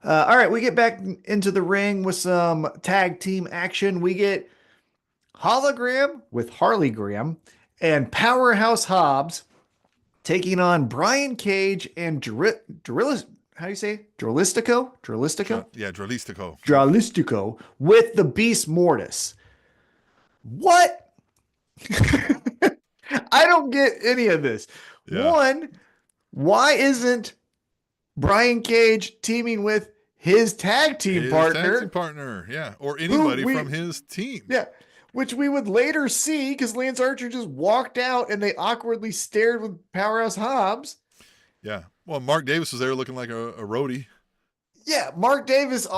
All right, we get back into the ring with some tag team action. We get Hologram with Harley Graham and Powerhouse Hobbs taking on Brian Cage and how do you say? Dralistico?
Yeah, Dralistico.
Dralistico with the Beast Mortis. What? I don't get any of this. Yeah. One, why isn't Brian Cage teaming with his tag team partner?
Yeah, or anybody from his team.
Yeah, which we would later see because Lance Archer just walked out and they awkwardly stared with Powerhouse Hobbs.
Yeah, well, Mark Davis was there looking like a roadie.
Yeah, Mark Davis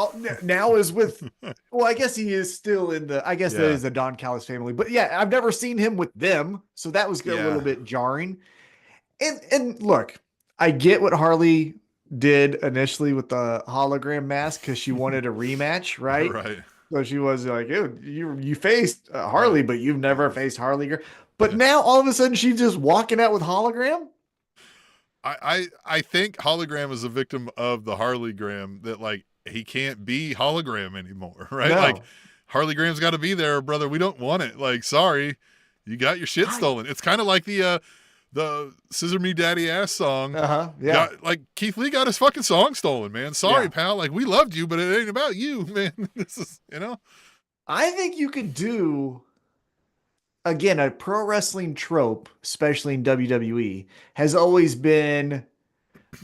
now is with, well, I guess he is still in that is the Don Callis family. But yeah, I've never seen him with them. So that was a little bit jarring. And look, I get what Harley did initially with the hologram mask because she wanted a rematch, right?
Right.
So she was like, you faced Harley, but you've never faced Harley. But now all of a sudden she's just walking out with hologram.
I think Hologram is a victim of the Harley-gram that, like, he can't be Hologram anymore, right? No. Like, Harley-gram's got to be there, brother. We don't want it. Like, sorry, you got your shit stolen. It's kind of like the Scissor Me Daddy Ass song.
Yeah.
Like, Keith Lee got his fucking song stolen, man. Sorry, pal. Like, we loved you, but it ain't about you, man. This is,
I think you could do, again, a pro wrestling trope, especially in WWE, has always been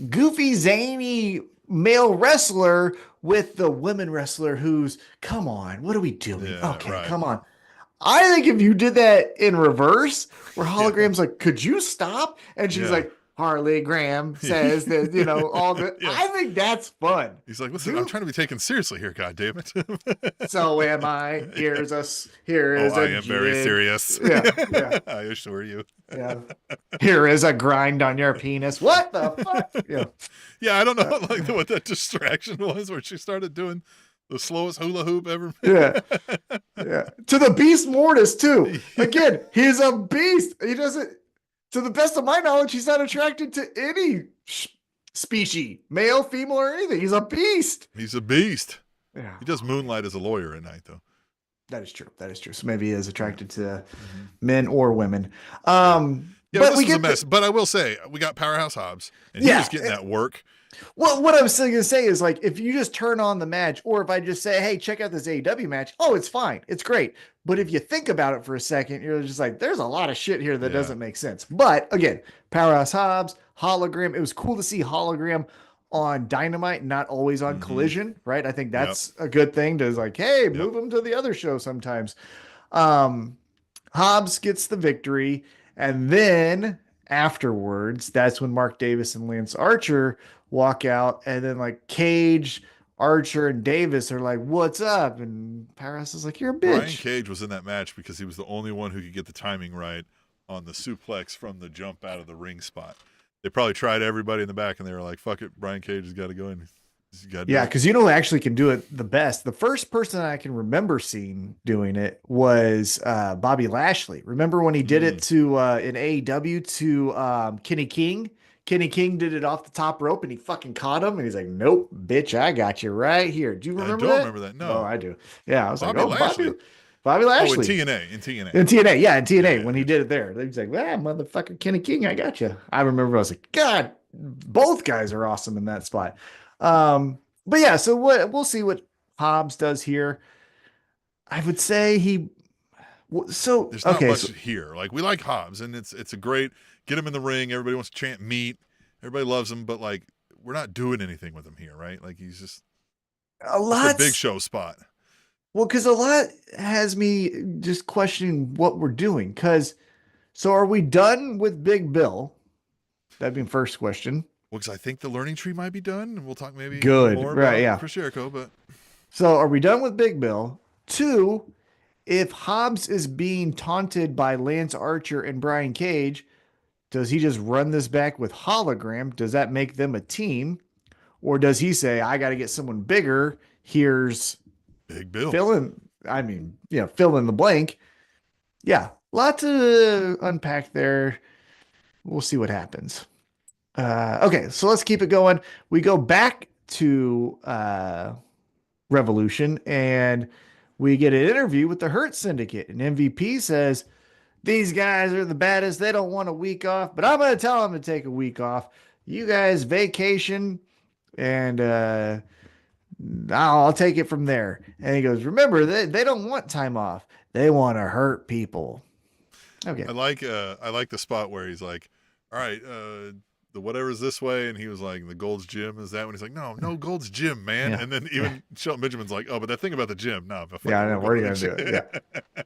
goofy, zany male wrestler with the women wrestler who's, come on, what are we doing?
Yeah,
okay, come on. I think if you did that in reverse, where
Yeah.
hologram's like, could you stop? And she's
Yeah.
like, Harley Graham says that, all the,
Yeah.
I think that's fun.
He's like, listen, I'm trying to be taken seriously here, God damn it.
So am I. Here
Oh,
is
I
a
am very
jig.
serious.
Yeah, yeah,
I assure you.
yeah. Here is a grind on your penis. What the fuck? Yeah.
Yeah, I don't know like what that distraction was where she started doing the slowest hula hoop ever.
Yeah. Yeah. To the beast Mortis, too. Again, he's a beast. He doesn't, to the best of my knowledge, he's not attracted to any species, male, female, or anything. He's a beast.
He's a beast.
Yeah.
He does moonlight as a lawyer at night, though.
That is true. That is true. So maybe he is attracted to men or women.
Yeah,
But
this
we
was a
get
mess. But I will say, we got Powerhouse Hobbs, and he
Yeah.
was getting that work.
Well, what I was going to say is like, if you just turn on the match, or if I just say, hey, check out this AEW match, oh, it's fine. It's great. But if you think about it for a second, you're just like, there's a lot of shit here that doesn't make sense. But again, Powerhouse Hobbs, Hologram. It was cool to see Hologram on Dynamite, not always on Collision, right? I think that's a good thing to like, hey, move him to the other show sometimes. Hobbs gets the victory. And then afterwards, that's when Mark Davis and Lance Archer walk out, and then like Cage, Archer, and Davis are like, "What's up?" And Paris is like, "You're a bitch."
Brian Cage was in that match because he was the only one who could get the timing right on the suplex from the jump out of the ring spot. They probably tried everybody in the back, and they were like, "Fuck it, Brian Cage has got to go in."
Yeah, because who actually can do it the best? The first person I can remember seeing doing it was Bobby Lashley. Remember when he did it to in AEW to Kenny King? Kenny King did it off the top rope and he fucking caught him and he's like, "Nope, bitch, I got you right here." Do you remember that?
I don't remember that. No,
oh, I do. Yeah, I was
Bobby
like, "Oh,
Lashley.
Bobby Lashley."
Oh, in TNA, in TNA,
in TNA, yeah, in TNA
Yeah.
when he did it there, he was like, "Ah, motherfucker, Kenny King, I got you." I remember I was like, "God, both guys are awesome in that spot." But yeah, so we'll see what Hobbs does here. I would say
There's not much here. Like we like Hobbs, and it's a great get him in the ring. Everybody wants to chant meat. Everybody loves him, but like we're not doing anything with him here, right? Like he's just a big show spot.
Well, because a lot has me just questioning what we're doing. So are we done with Big Bill? That'd be the first question.
Well, because I think the learning tree might be done, and we'll talk maybe more
right?
about
Yeah.
Chris Jericho. But
so are we done with Big Bill? 2, if Hobbs is being taunted by Lance Archer and Brian Cage, does he just run this back with Hologram? Does that make them a team? Or does he say, I got to get someone bigger? Here's
Big Bill.
fill in the blank. Yeah, lots to unpack there. We'll see what happens. Okay, so let's keep it going. We go back to Revolution and we get an interview with the Hurt Syndicate. And MVP says, these guys are the baddest. They don't want a week off, but I'm going to tell them to take a week off. You guys vacation and I'll take it from there. And he goes, remember, they don't want time off. They want to hurt people. Okay.
I like the spot where he's like, all right, the whatever's this way, and he was like, the Gold's Gym is that one? He's like, no, Gold's Gym, man.
Yeah.
And then even Shelton Benjamin's like, oh, but that thing about the gym, no.
Yeah, I know. Where are you gonna do it? Yeah.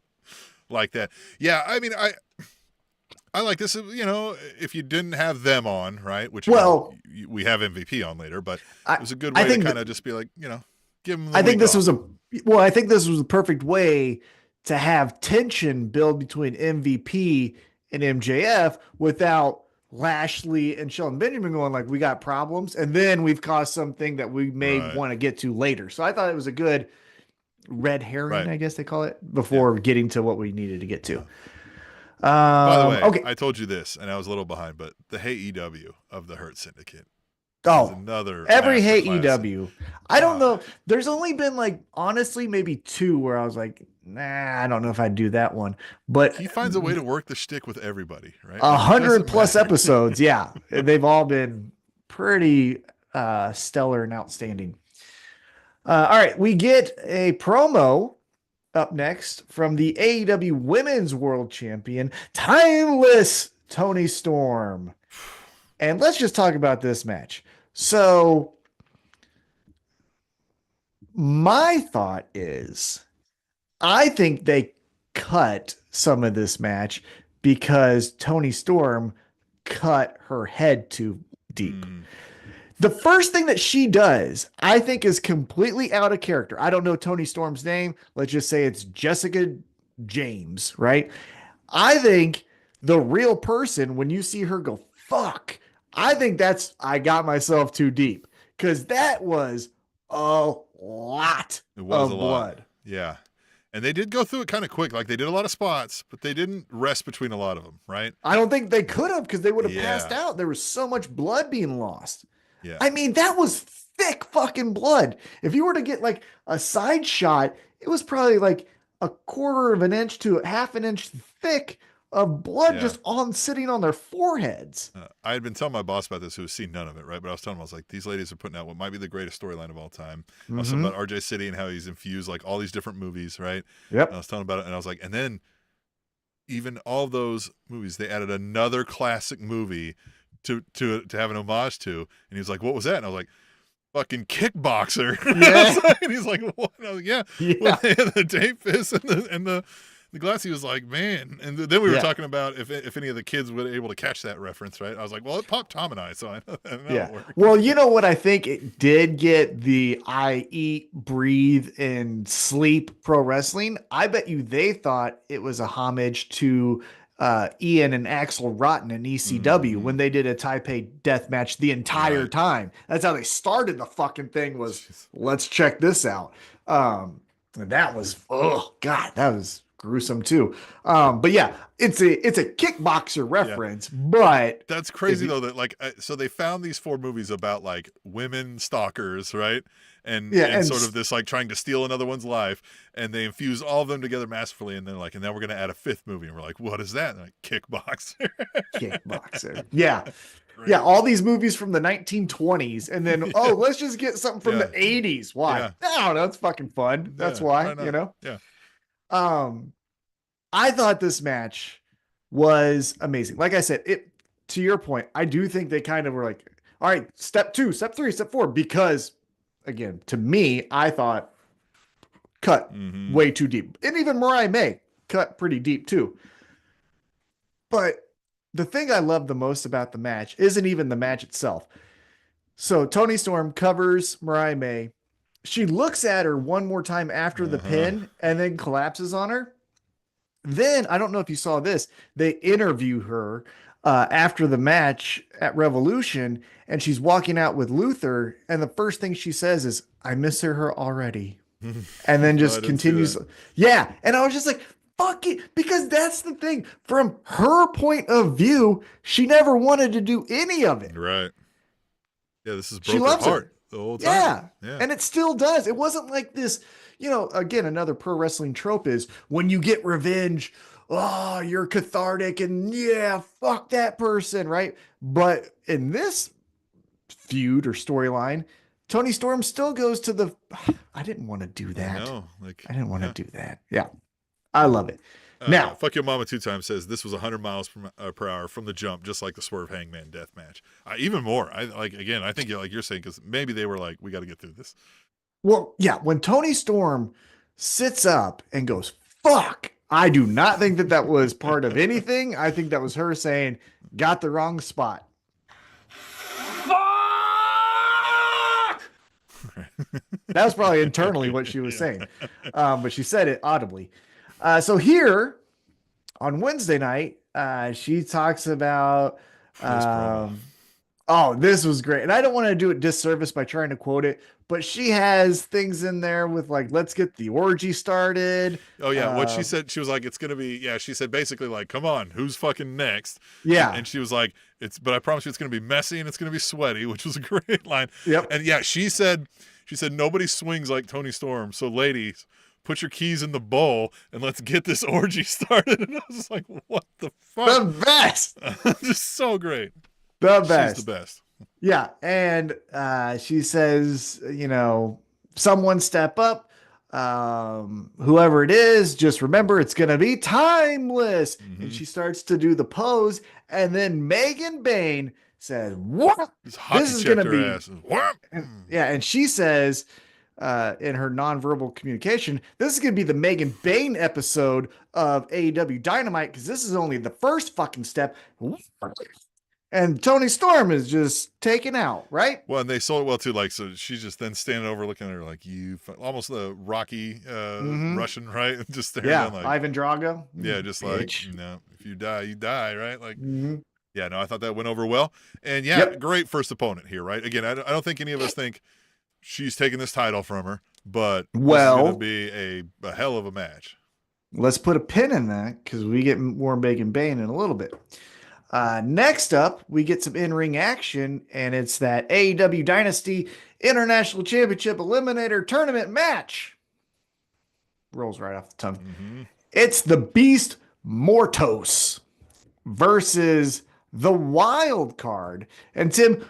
Like that. Yeah, I mean, I like this. You know, if you didn't have them on, right? Which we have MVP on later, but it was a good way to kind of just be like, you know, give them. I think this was
the perfect way to have tension build between MVP and MJF without Lashley and Shelton Benjamin going like, we got problems, and then we've caused something that we may want to get to later. So I thought it was a good red herring, I guess they call it, before getting to what we needed to get to.
By the way, okay. I told you this, and I was a little behind, but the AEW of the Hurt Syndicate.
Every AEW. I don't know. There's only been like, honestly, maybe 2 where I was like, nah, I don't know if I'd do that one. But
he finds a way to work the shtick with everybody, right?
100+ episodes. Yeah. They've all been pretty stellar and outstanding. All right. We get a promo up next from the AEW Women's World Champion, Timeless Toni Storm. And let's just talk about this match. So my thought is, I think they cut some of this match because Tony Storm cut her head too deep. The first thing that she does, I think, is completely out of character. I don't know Tony Storm's name. Let's just say it's Jessica James, right? I think the real person, when you see her go, fuck, I think that's, I got myself too deep, because that was a lot
It was
of
a lot.
blood.
Yeah. And they did go through it kind of quick. Like they did a lot of spots, but they didn't rest between a lot of them, right?
I don't think they could have, because they would have
Yeah.
passed out. There was so much blood being lost.
Yeah.
I mean, that was thick fucking blood. If you were to get like a side shot, it was probably like a quarter of an inch to a half an inch thick of blood
Yeah.
just on sitting on their foreheads.
I had been telling my boss about this, who has seen none of it, right? But I was telling him, I was like, these ladies are putting out what might be the greatest storyline of all time. I was talking about RJ City and how he's infused like all these different movies, right?
Yep.
And I was telling him about it, and I was like, and then even all of those movies, they added another classic movie to have an homage to. And he was like, what was that? And I was like, fucking Kickboxer.
Yeah.
And he's like, what? And I was like, yeah.
Yeah.
Well, they had the tape fist and the glass. He was like, man. And then we were
Yeah.
talking about if any of the kids were able to catch that reference, right? I was like, well, it popped Tom and I, so I know
Yeah.
it worked.
Well, you know what? I think it did get the I eat, breathe, and sleep pro wrestling. I bet you they thought it was a homage to Ian and Axel Rotten in ECW when they did a Taipei death match the entire
Right.
time. That's how they started the fucking thing, was let's check this out. And that was, oh God, that was gruesome too. But yeah, it's a kickboxer reference, but
That's crazy
If you-
though, that like so they found these 4 movies about like women stalkers, right? And
Yeah,
and
and
sort
s-
of this like trying to steal another one's life, and they infuse all of them together masterfully, and then like, and then we're gonna add a 5th movie, and we're like, what is that? And they're like, Kickboxer.
kickboxer. Yeah.
Right.
Yeah, all these movies from the 1920s, and then let's just get something from
Yeah.
the 80s. Why?
Yeah.
I don't know. It's fucking fun. That's
Yeah,
why,
why not?
you know.
Yeah.
I thought this match was amazing. Like I said, it, to your point, I do think they kind of were like, all right, step 2, step 3, step 4, because again, to me, I thought cut
Mhm.
way too deep. And even Mariah May cut pretty deep too. But the thing I love the most about the match isn't even the match itself. So Tony Storm covers Mariah May. She looks at her one more time after the pin and then collapses on her. Then, I don't know if you saw this, they interview her after the match at Revolution, and she's walking out with Luther, and the first thing she says is, I miss her already. And then
No, I
just
didn't see
continues.
that.
Yeah. And I was just like, fuck it. Because that's the thing. From her point of view, she never wanted to do any of it.
Right. Yeah, this is
She
broke her
loves it.
heart the whole time.
Yeah.
Yeah.
And it still does. It wasn't like this, you know, again, another pro wrestling trope is when you get revenge, oh, you're cathartic and yeah, fuck that person, right? But in this feud or storyline, Tony Storm still goes to the, I didn't want to do that.
No, like
I didn't want
yeah.
to do that. Yeah. I love it. Now,
Fuck Your Mama 2 times says this was 100 miles per hour from the jump, just like the Swerve Hangman death match. Even more. I like, again, I think like you're saying, because maybe they were like, we got to get through this.
well, yeah, when Tony Storm sits up and goes, fuck, I do not think that was part of anything. I think that was her saying, got the wrong spot. That was probably internally what she was saying. But she said it audibly. So here on Wednesday night, she talks about,
promo.
oh, this was great. And I don't want to do it disservice by trying to quote it, but she has things in there with like, let's get the orgy started.
Oh yeah, what she said, she was like, it's gonna be, yeah, she said basically like, come on, who's fucking next?
Yeah.
And she was like, but I promise you it's gonna be messy and it's gonna be sweaty, which was a great line.
Yep.
And yeah, she said nobody swings like Tony Storm. So ladies, put your keys in the bowl and let's get this orgy started. And I was just like, what the
The
fuck?
best.
Just so great.
The best.
She's the best.
Yeah. And she says, you know, someone step up. Whoever it is, just remember it's going to be timeless. And she starts to do the pose. And then Megan Bain says, what?
Just hockey
This is
checked
gonna
her
be-
ass. Wham!
Yeah. And she says, in her nonverbal communication. This is going to be the Megan Bain episode of AEW Dynamite because this is only the first fucking step. And Tony Storm is just taken out, right?
Well, and they sold it well too. Like, so she's just then standing over looking at her like, almost the Rocky Russian, right? Just staring down like,
Ivan Drago.
Yeah, just
Bitch.
like, no, if you die, you die, right? Like,
Mm-hmm.
yeah, no, I thought that went over well. And yeah,
Yep.
great first opponent here, right? Again, I don't think any of us think she's taking this title from her, but this is going to be a hell of a match.
Let's put a pin in that because we get more Megan Bain in a little bit. Next up, we get some in-ring action, and it's that AEW Dynasty International Championship Eliminator Tournament match. Rolls right off the tongue.
Mm-hmm.
It's the Beast Mortos versus the Wild Card. And Tim,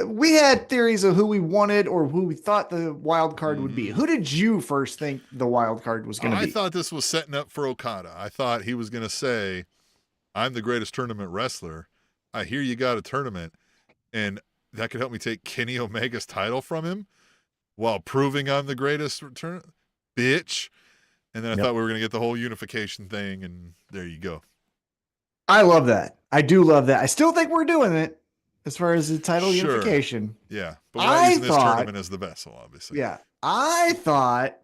we had theories of who we wanted or who we thought the Wild Card would be. Who did you first think the Wild Card was going to be?
I thought this was setting up for Okada. I thought he was going to say, I'm the greatest tournament wrestler. I hear you got a tournament, and that could help me take Kenny Omega's title from him while proving I'm the greatest bitch. And then I thought we were going to get the whole unification thing, and there you go.
I love that. I do love that. I still think we're doing it as far as the title unification.
Yeah, but we're not using this tournament as the vessel, obviously.
Yeah, I thought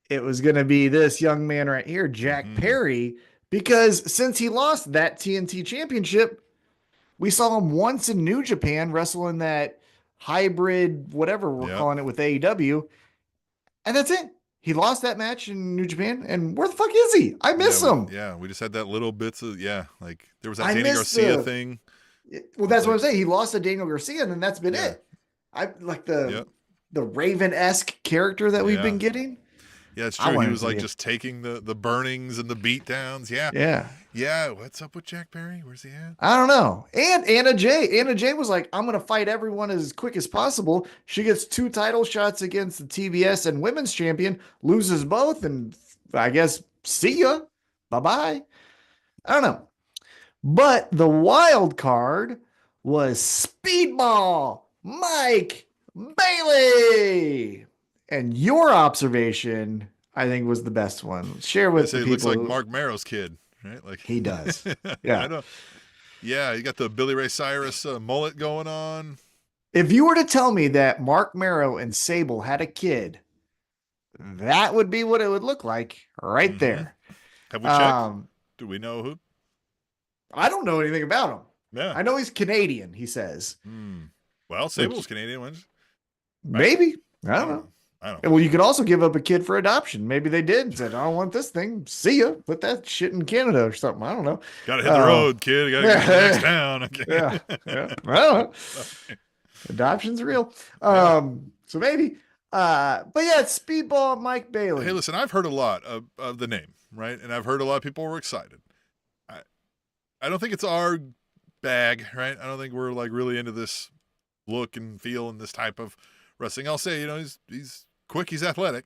it was going to be this young man right here, Jack Perry, because since he lost that TNT championship, we saw him once in New Japan wrestling that hybrid, whatever we're calling it with AEW. And that's it. He lost that match in New Japan. And where the fuck is he? I miss him.
We just had that little bits of, like there was that Danny Garcia thing.
Well, that's what I'm saying. He lost to Daniel Garcia, and then that's been it. I like the Raven-esque character that we've been getting.
Yeah, it's true. He was like just taking the burnings and the beatdowns. Yeah. What's up with Jack Perry? Where's he at?
I don't know. And Anna Jay was like, I'm going to fight everyone as quick as possible. She gets 2 title shots against the TBS and women's champion, loses both, and I guess see ya. Bye-bye. I don't know. But the wild card was Speedball Mike Bailey. And your observation, I think, was the best one. Share with the people.
He looks like Mark Marrow's kid, right? Like
he does. Yeah.
You got the Billy Ray Cyrus mullet going on.
If you were to tell me that Mark Marrow and Sable had a kid, that would be what it would look like right there.
Have we checked? Do we know who?
I don't know anything about him.
Yeah.
I know he's Canadian, he says.
Well, Sable's Canadian. Right?
Maybe. I don't know. Well, you could also give up a kid for adoption. Maybe they did and said, I don't want this thing. See ya. Put that shit in Canada or something. I don't know.
Got to hit the road, kid. Got to get to the next town. Okay.
I don't know. Adoption's real. So maybe. But yeah, it's Speedball Mike Bailey.
Hey, listen, I've heard a lot of the name, right? And I've heard a lot of people were excited. I don't think it's our bag, right? I don't think we're like really into this look and feel and this type of wrestling. I'll say, he's quick, he's athletic.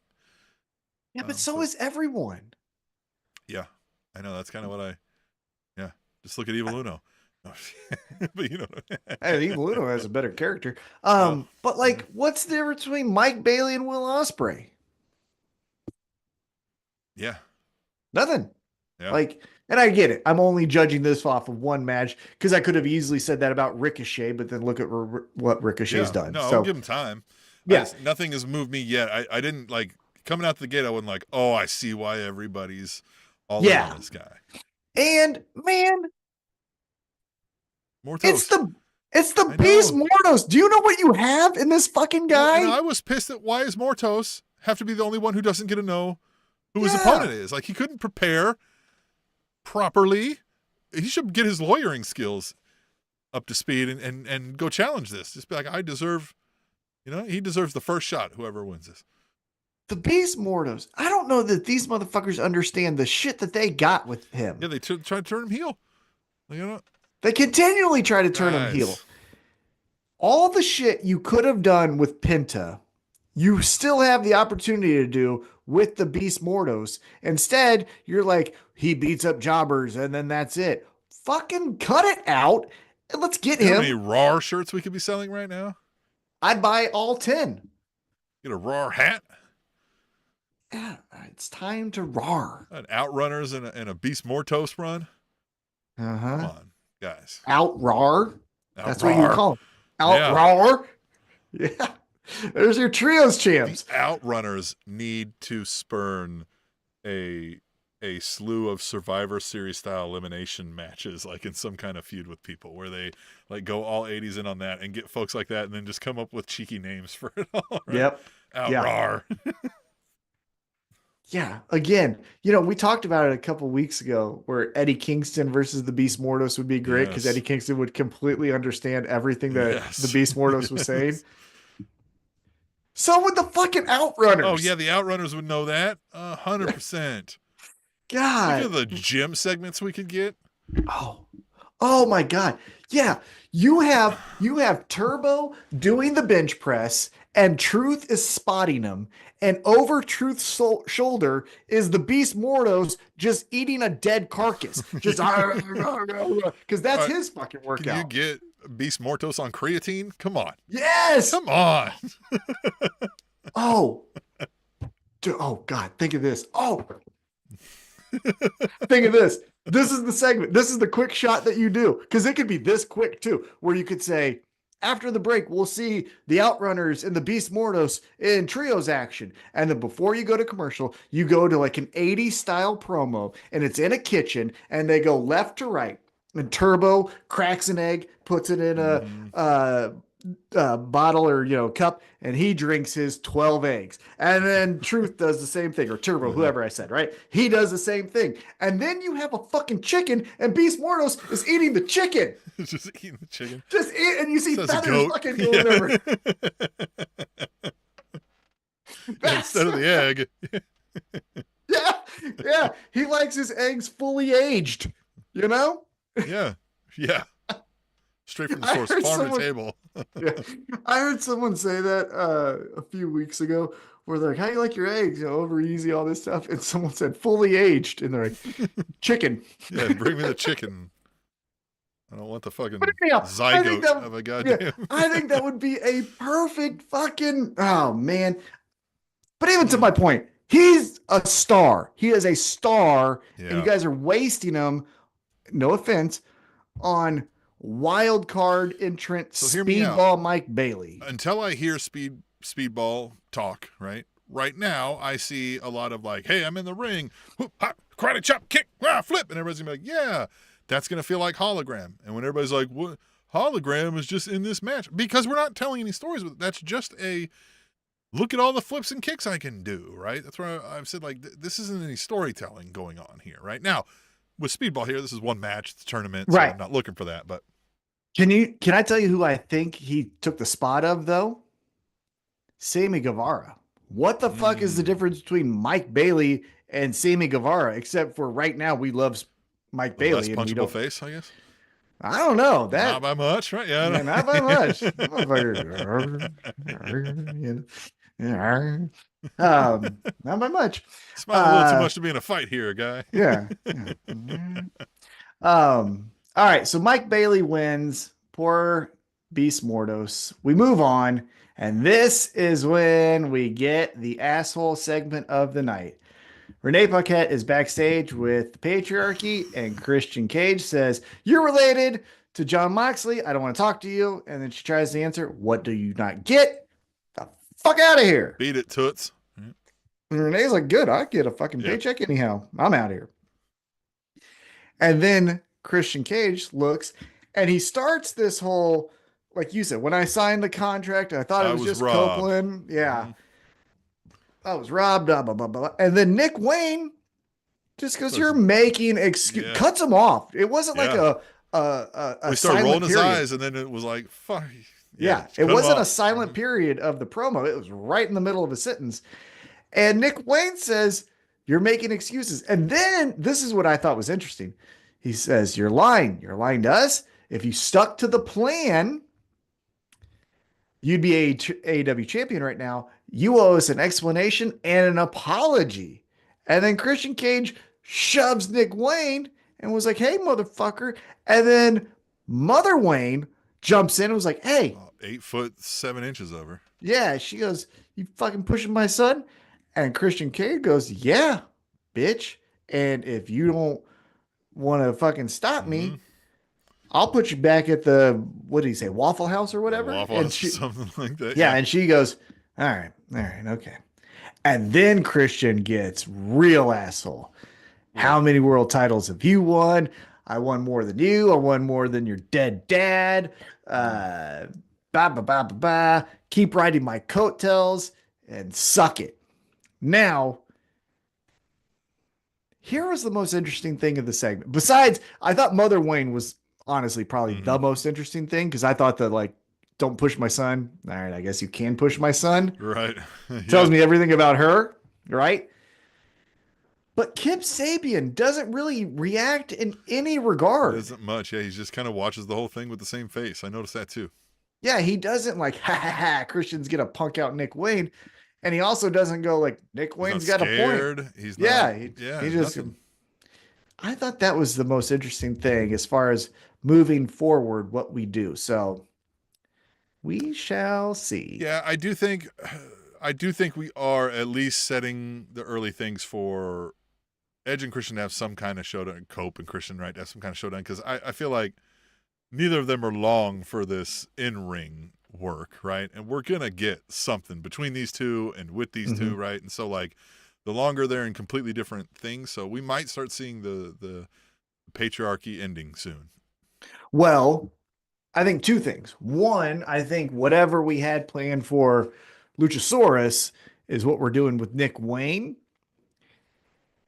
Yeah, but so is everyone.
Yeah, I know. That's kind of what just look at Evil Uno. But
Hey, Evil Uno has a better character. But like, what's the difference between Mike Bailey and Will Ospreay?
Yeah.
Nothing.
Yeah.
Like, and I get it. I'm only judging this off of one match because I could have easily said that about Ricochet, but then look at what Ricochet's done.
No,
so
I'll give him time. Nothing has moved me yet. I didn't like coming out the gate. I wasn't like, oh, I see why everybody's all over this guy.
And man,
Mortos.
it's the Beast Mortos. Do you know what you have in this fucking guy?
Well, I was pissed at why is Mortos have to be the only one who doesn't get to know who his opponent is. Like he couldn't prepare properly. He should get his lawyering skills up to speed and go challenge this. Just be like, I deserve, he deserves the first shot, whoever wins this.
The Beast Mortos. I don't know that these motherfuckers understand the shit that they got with him.
Yeah, they try to turn him heel.
They continually try to turn him heel. All the shit you could have done with Penta, you still have the opportunity to do with the Beast Mortos. Instead, you're like, he beats up jobbers and then that's it. Fucking cut it out and let's get him.
How many Raw shirts we could be selling right now?
I'd buy all 10.
Get a Raw hat,
Yeah, it's time to roar.
an Outrunners and a Beast Mortos run. Come
Uh-huh.
on, guys.
Out roar. That's what you would
Outrar.
call them. Out
Yeah.
roar. Yeah. There's your trios
The
champs.
Outrunners need to spurn a slew of Survivor Series style elimination matches, like in some kind of feud with people, where they like go all 80s in on that and get folks like that, and then just come up with cheeky names for it all. Right?
Yep.
Outrar.
Yeah. Again, we talked about it a couple weeks ago where Eddie Kingston versus the Beast Mortos would be great because
Yes.
Eddie Kingston would completely understand everything that
Yes.
the Beast Mortos was
Yes.
saying. So would the fucking Outrunners.
Oh yeah, the Outrunners would know that 100%.
God.
Look at the gym segments we could get.
Oh my God. Yeah. You have Turbo doing the bench press and Truth is spotting him. And over Truth's shoulder is the Beast Mortos just eating a dead carcass. Just because that's his fucking workout.
Can you get Beast Mortos on creatine? Come on.
Yes.
Come on.
Oh. Dude, oh God. Think of this. Oh. Think of this. This is the segment. This is the quick shot that you do. Because it could be this quick too, where you could say, after the break, we'll see the Outrunners and the Beast Mortos in trios action. And then before you go to commercial, you go to like an 80s style promo and it's in a kitchen and they go left to right. And Turbo cracks an egg, puts it in a bottle or cup, and he drinks his 12 eggs. And then Truth does the same thing, or Turbo, whoever I said, right? He does the same thing. And then you have a fucking chicken, and Beast Mortos is eating the chicken.
Just eating the chicken.
Just eat, and you see
That's a
feathers
goat.
fucking going over.
Instead of the egg.
Yeah. He likes his eggs fully aged,
Yeah. Straight from the source, farm to table.
Yeah. I heard someone say that a few weeks ago where they're like, how do you like your eggs? Over easy, all this stuff. And someone said fully aged. And they're like, chicken.
Yeah, bring me the chicken. I don't want the fucking
anyhow,
zygote of a goddamn.
Yeah, I think that would be a perfect fucking, oh man. But even to my point, he's a star. He is a star.
Yeah.
And you guys are wasting him, no offense, on wild card entrant Speedball Mike Bailey.
Until I hear Speedball talk, right? Right now, I see a lot of like, hey, I'm in the ring. Whoop, hop, karate chop, kick, flip. And everybody's going to be like, yeah, that's going to feel like Hologram. And when everybody's like, what? Hologram is just in this match. Because we're not telling any stories with it. That's just a look at all the flips and kicks I can do, right? That's why I've said, like, this isn't any storytelling going on here, right? Now, with Speedball here, this is one match, it's a tournament, so
right.
I'm not looking for that, but.
Can I tell you who I think he took the spot of, though? Sammy Guevara. What the fuck is the difference between Mike Bailey and Sammy Guevara? Except for right now, we love Mike Bailey.
Less punchable face, I guess.
I don't know. That
not by much, right? Yeah,
not by much. Not by much.
Smile a little too much to be in a fight here, guy.
Yeah. All right, so Mike Bailey wins. Poor Beast Mortos. We move on, and this is when we get the asshole segment of the night. Renee Paquette is backstage with the patriarchy, and Christian Cage says, "You're related to John Moxley. I don't want to talk to you." And then she tries to answer, "What do you not get? The fuck out of here."
Beat it, toots.
And Renee's like, "Good, I get a fucking paycheck anyhow. I'm out here." And then Christian Cage looks and he starts this whole, like you said, when I signed the contract, I thought it was just
robbed.
Copeland. Yeah. I was robbed, blah, blah, blah, blah. And then Nick Wayne, just because you're making excuse, cuts him off. It wasn't like
we started rolling his eyes, and then it was like, fuck.
Yeah, it wasn't a silent period of the promo. It was right in the middle of a sentence. And Nick Wayne says, "You're making excuses." And then this is what I thought was interesting. He says, "You're lying. You're lying to us. If you stuck to the plan, you'd be AEW champion right now. You owe us an explanation and an apology." And then Christian Cage shoves Nick Wayne and was like, "Hey, motherfucker." And then Mother Wayne jumps in and was like, "Hey,
8'7" of her.
Yeah, she goes, "You fucking pushing my son?" And Christian Cage goes, "Yeah, bitch. And if you don't want to fucking stop
Mm-hmm.
me, I'll put you back at the, what did he say, Waffle House or whatever?"
Waffle
And
House or
she,
something like that.
yeah,
Yeah.
and she goes, all right, okay. And then Christian gets real asshole.
Well,
How many world titles have you won? I won more than you. I won more than your dead dad. Ba ba ba ba ba. Keep riding my coattails and suck it. Now, here was the most interesting thing of the segment. Besides, I thought Mother Wayne was honestly probably
mm-hmm.
the most interesting thing because I thought that, like, don't push my son. All right, I guess you can push my son.
Right.
Tells me everything about her, right? But Kip Sabian doesn't really react in any
It
regard.
isn't much. Yeah, he just kind of watches the whole thing with the same face. I noticed that too.
Yeah, he doesn't like, ha ha ha, Christian's gonna punk out Nick Wayne. And he also doesn't go like, Nick
He's
Wayne's
not
got a
scared.
point.
He's
Yeah,
not.
he just,
nothing.
I thought that was the most interesting thing as far as moving forward, what we do. So we shall see.
Yeah, I do think we are at least setting the early things for Edge and Christian to have some kind of showdown. Cope and Christian, right, to have some kind of showdown, because I feel like neither of them are long for this in-ring work, right? And we're gonna get something between these two and with these two, right? And so, like, the longer they're in completely different things, so we might start seeing the patriarchy ending soon.
Well, I think two things. One, I think whatever we had planned for Luchasaurus is what we're doing with Nick Wayne.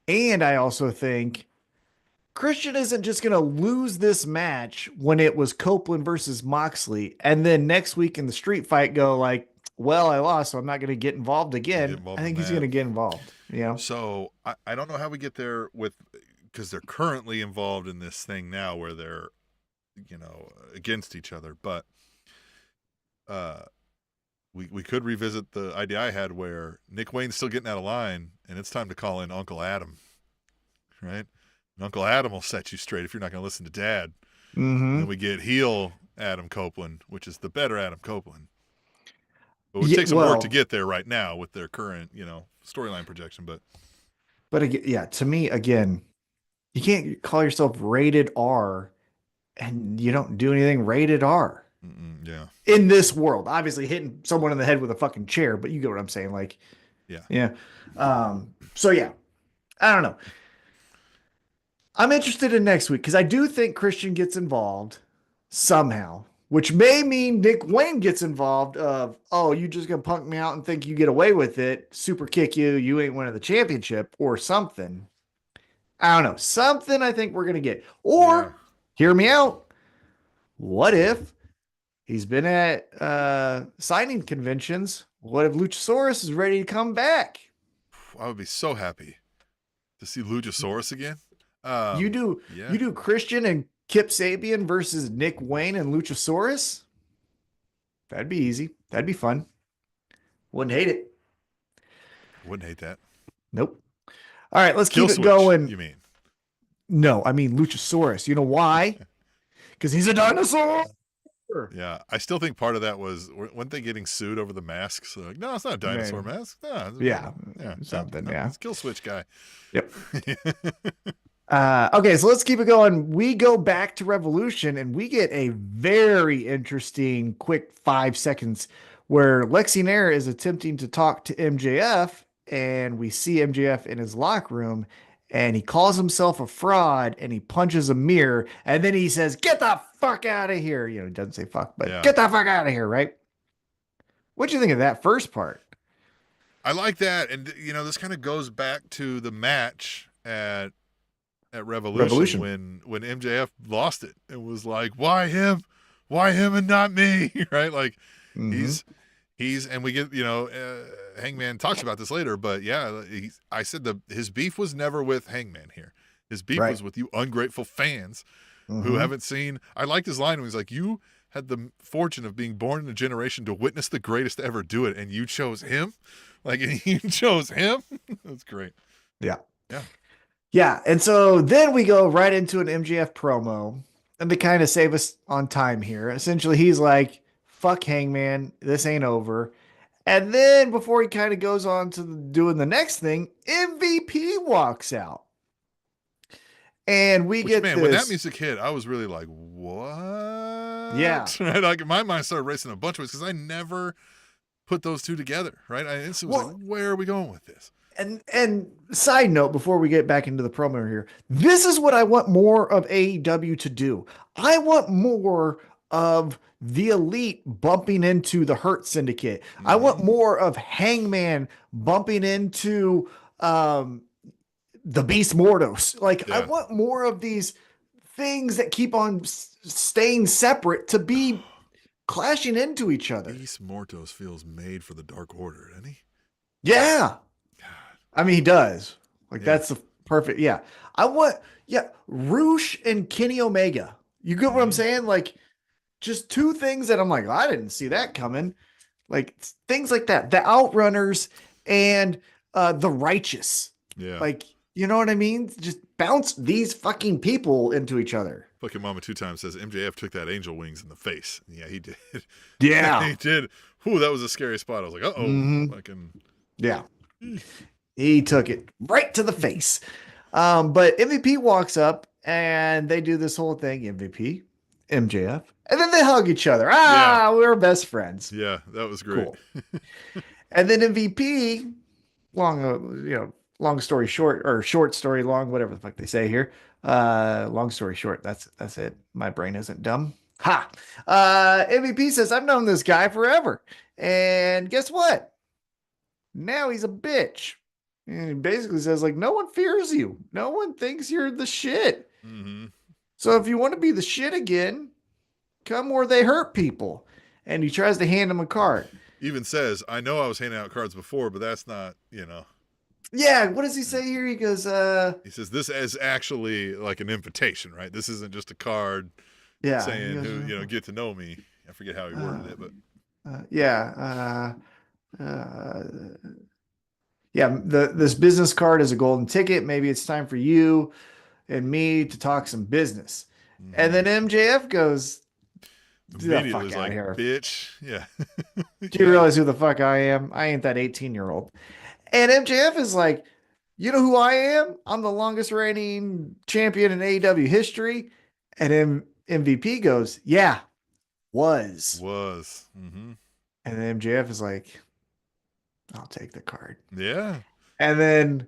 And I also think Christian isn't just going to lose this match when it was Copeland versus Moxley, and then next week in the street fight go like, well, I lost, so I'm not going to get involved again. I think he's going to get involved. Yeah.
So I don't know how we get there with, because they're currently involved in this thing now where they're, against each other. But we could revisit the idea I had where Nick Wayne's still getting out of line, and it's time to call in Uncle Adam, right? And Uncle Adam will set you straight if you're not going to listen to Dad.
Mm-hmm.
Then we get heel Adam Copeland, which is the better Adam Copeland. But it would take some work to get there right now with their current, storyline projection. But
again, yeah, to me, again, you can't call yourself rated R and you don't do anything rated R.
Yeah.
In this world, obviously hitting someone in the head with a fucking chair, but you get what I'm saying. Like, yeah. So yeah, I don't know. I'm interested in next week because I do think Christian gets involved somehow, which may mean Nick Wayne gets involved of, oh, you just gonna punk me out and think you get away with it, super kick you, you ain't winning the championship or something. I don't know. Something I think we're gonna get. Or hear me out. What if he's been at signing conventions? What if Luchasaurus is ready to come back?
I would be so happy to see Luchasaurus again.
You do Christian and Kip Sabian versus Nick Wayne and Luchasaurus. That'd be easy. That'd be fun. Wouldn't hate it.
Wouldn't hate that.
Nope. All right, let's
Kill
keep
switch,
it going.
You mean?
No, I mean Luchasaurus. You know why? Because he's a dinosaur.
Yeah, I still think part of that was, weren't they getting sued over the masks? So like, no, it's not a dinosaur mask. No,
Something.
It's Kill Switch guy.
Yep. Okay, so let's keep it going. We go back to Revolution and we get a very interesting quick 5 seconds where Lexi Nair is attempting to talk to MJF, and we see MJF in his locker room, and he calls himself a fraud and he punches a mirror, and then he says, "Get the fuck out of here." He doesn't say fuck, but get the fuck out of here, right? What'd you think of that first part?
I like that. And, this kind of goes back to the match at Revolution when MJF lost it. It was like, why him? Why him and not me? Right? Like, he's, and we get, Hangman talks about this later, but yeah, I said his beef was never with Hangman here. His beef was with you ungrateful fans who haven't seen. I liked his line when he's like, you had the fortune of being born in a generation to witness the greatest to ever do it, and you chose him. Like, you chose him. That's great.
Yeah. Yeah. And so then we go right into an MJF promo, and to kind of save us on time here, essentially he's like, fuck Hangman. This ain't over. And then before he kind of goes on to doing the next thing, MVP walks out. And we
Which,
get
man, when that
this.
music hit, I was really like, what?
Yeah.
Right? Like, my mind started racing a bunch of ways because I never put those two together, right? I instantly was like, where are we going with this?
And side note, before we get back into the promo here, this is what I want more of AEW to do. I want more of the Elite bumping into the Hurt Syndicate. I want more of Hangman bumping into the Beast Mortos. Like, I want more of these things that keep on staying separate to be clashing into each other.
Beast Mortos feels made for the Dark Order, doesn't he?
Yeah.
God.
I mean, he does. Like, that's the perfect. Yeah. I want, Roosh and Kenny Omega. You get what I'm saying? Like, just two things that I'm like, I didn't see that coming. Like, things like that. The Outrunners and the Righteous.
Yeah.
Like, you know what I mean? Just bounce these fucking people into each other.
Fucking Mama Two Times says MJF took that angel wings in the face. Yeah, he did.
Yeah.
He did. Whew, that was a scary spot. I was like, uh-oh. Fucking.
Yeah. He took it right to the face. But MVP walks up and they do this whole thing. MVP, MJF, and then they hug each other. We're best friends.
Yeah, that was great.
Cool. And then MVP, long story short, or short story long, whatever the fuck they say here. Long story short, that's it. My brain isn't dumb. Ha! MVP says, I've known this guy forever. And guess what? Now he's a bitch. And he basically says, like, no one fears you. No one thinks you're the shit.
Mm-hmm.
So if you want to be the shit again, come where they hurt people. And he tries to hand him a card.
Even says, I know I was handing out cards before, but that's not,
Yeah, what does he say here? He goes,
He says, this is actually like an invitation, right? This isn't just a card saying,
goes,
get to know me. I forget how he worded it, but.
This business card is a golden ticket. Maybe it's time for you and me to talk some business. Mm-hmm. And then MJF goes,
immediately was like, here, bitch. Yeah.
Do you realize who the fuck I am? I ain't that 18-year-old. And MJF is like, you know who I am? I'm the longest reigning champion in AEW history. And MVP goes, yeah, was.
Mm-hmm.
And then MJF is like, I'll take the card.
Yeah.
And then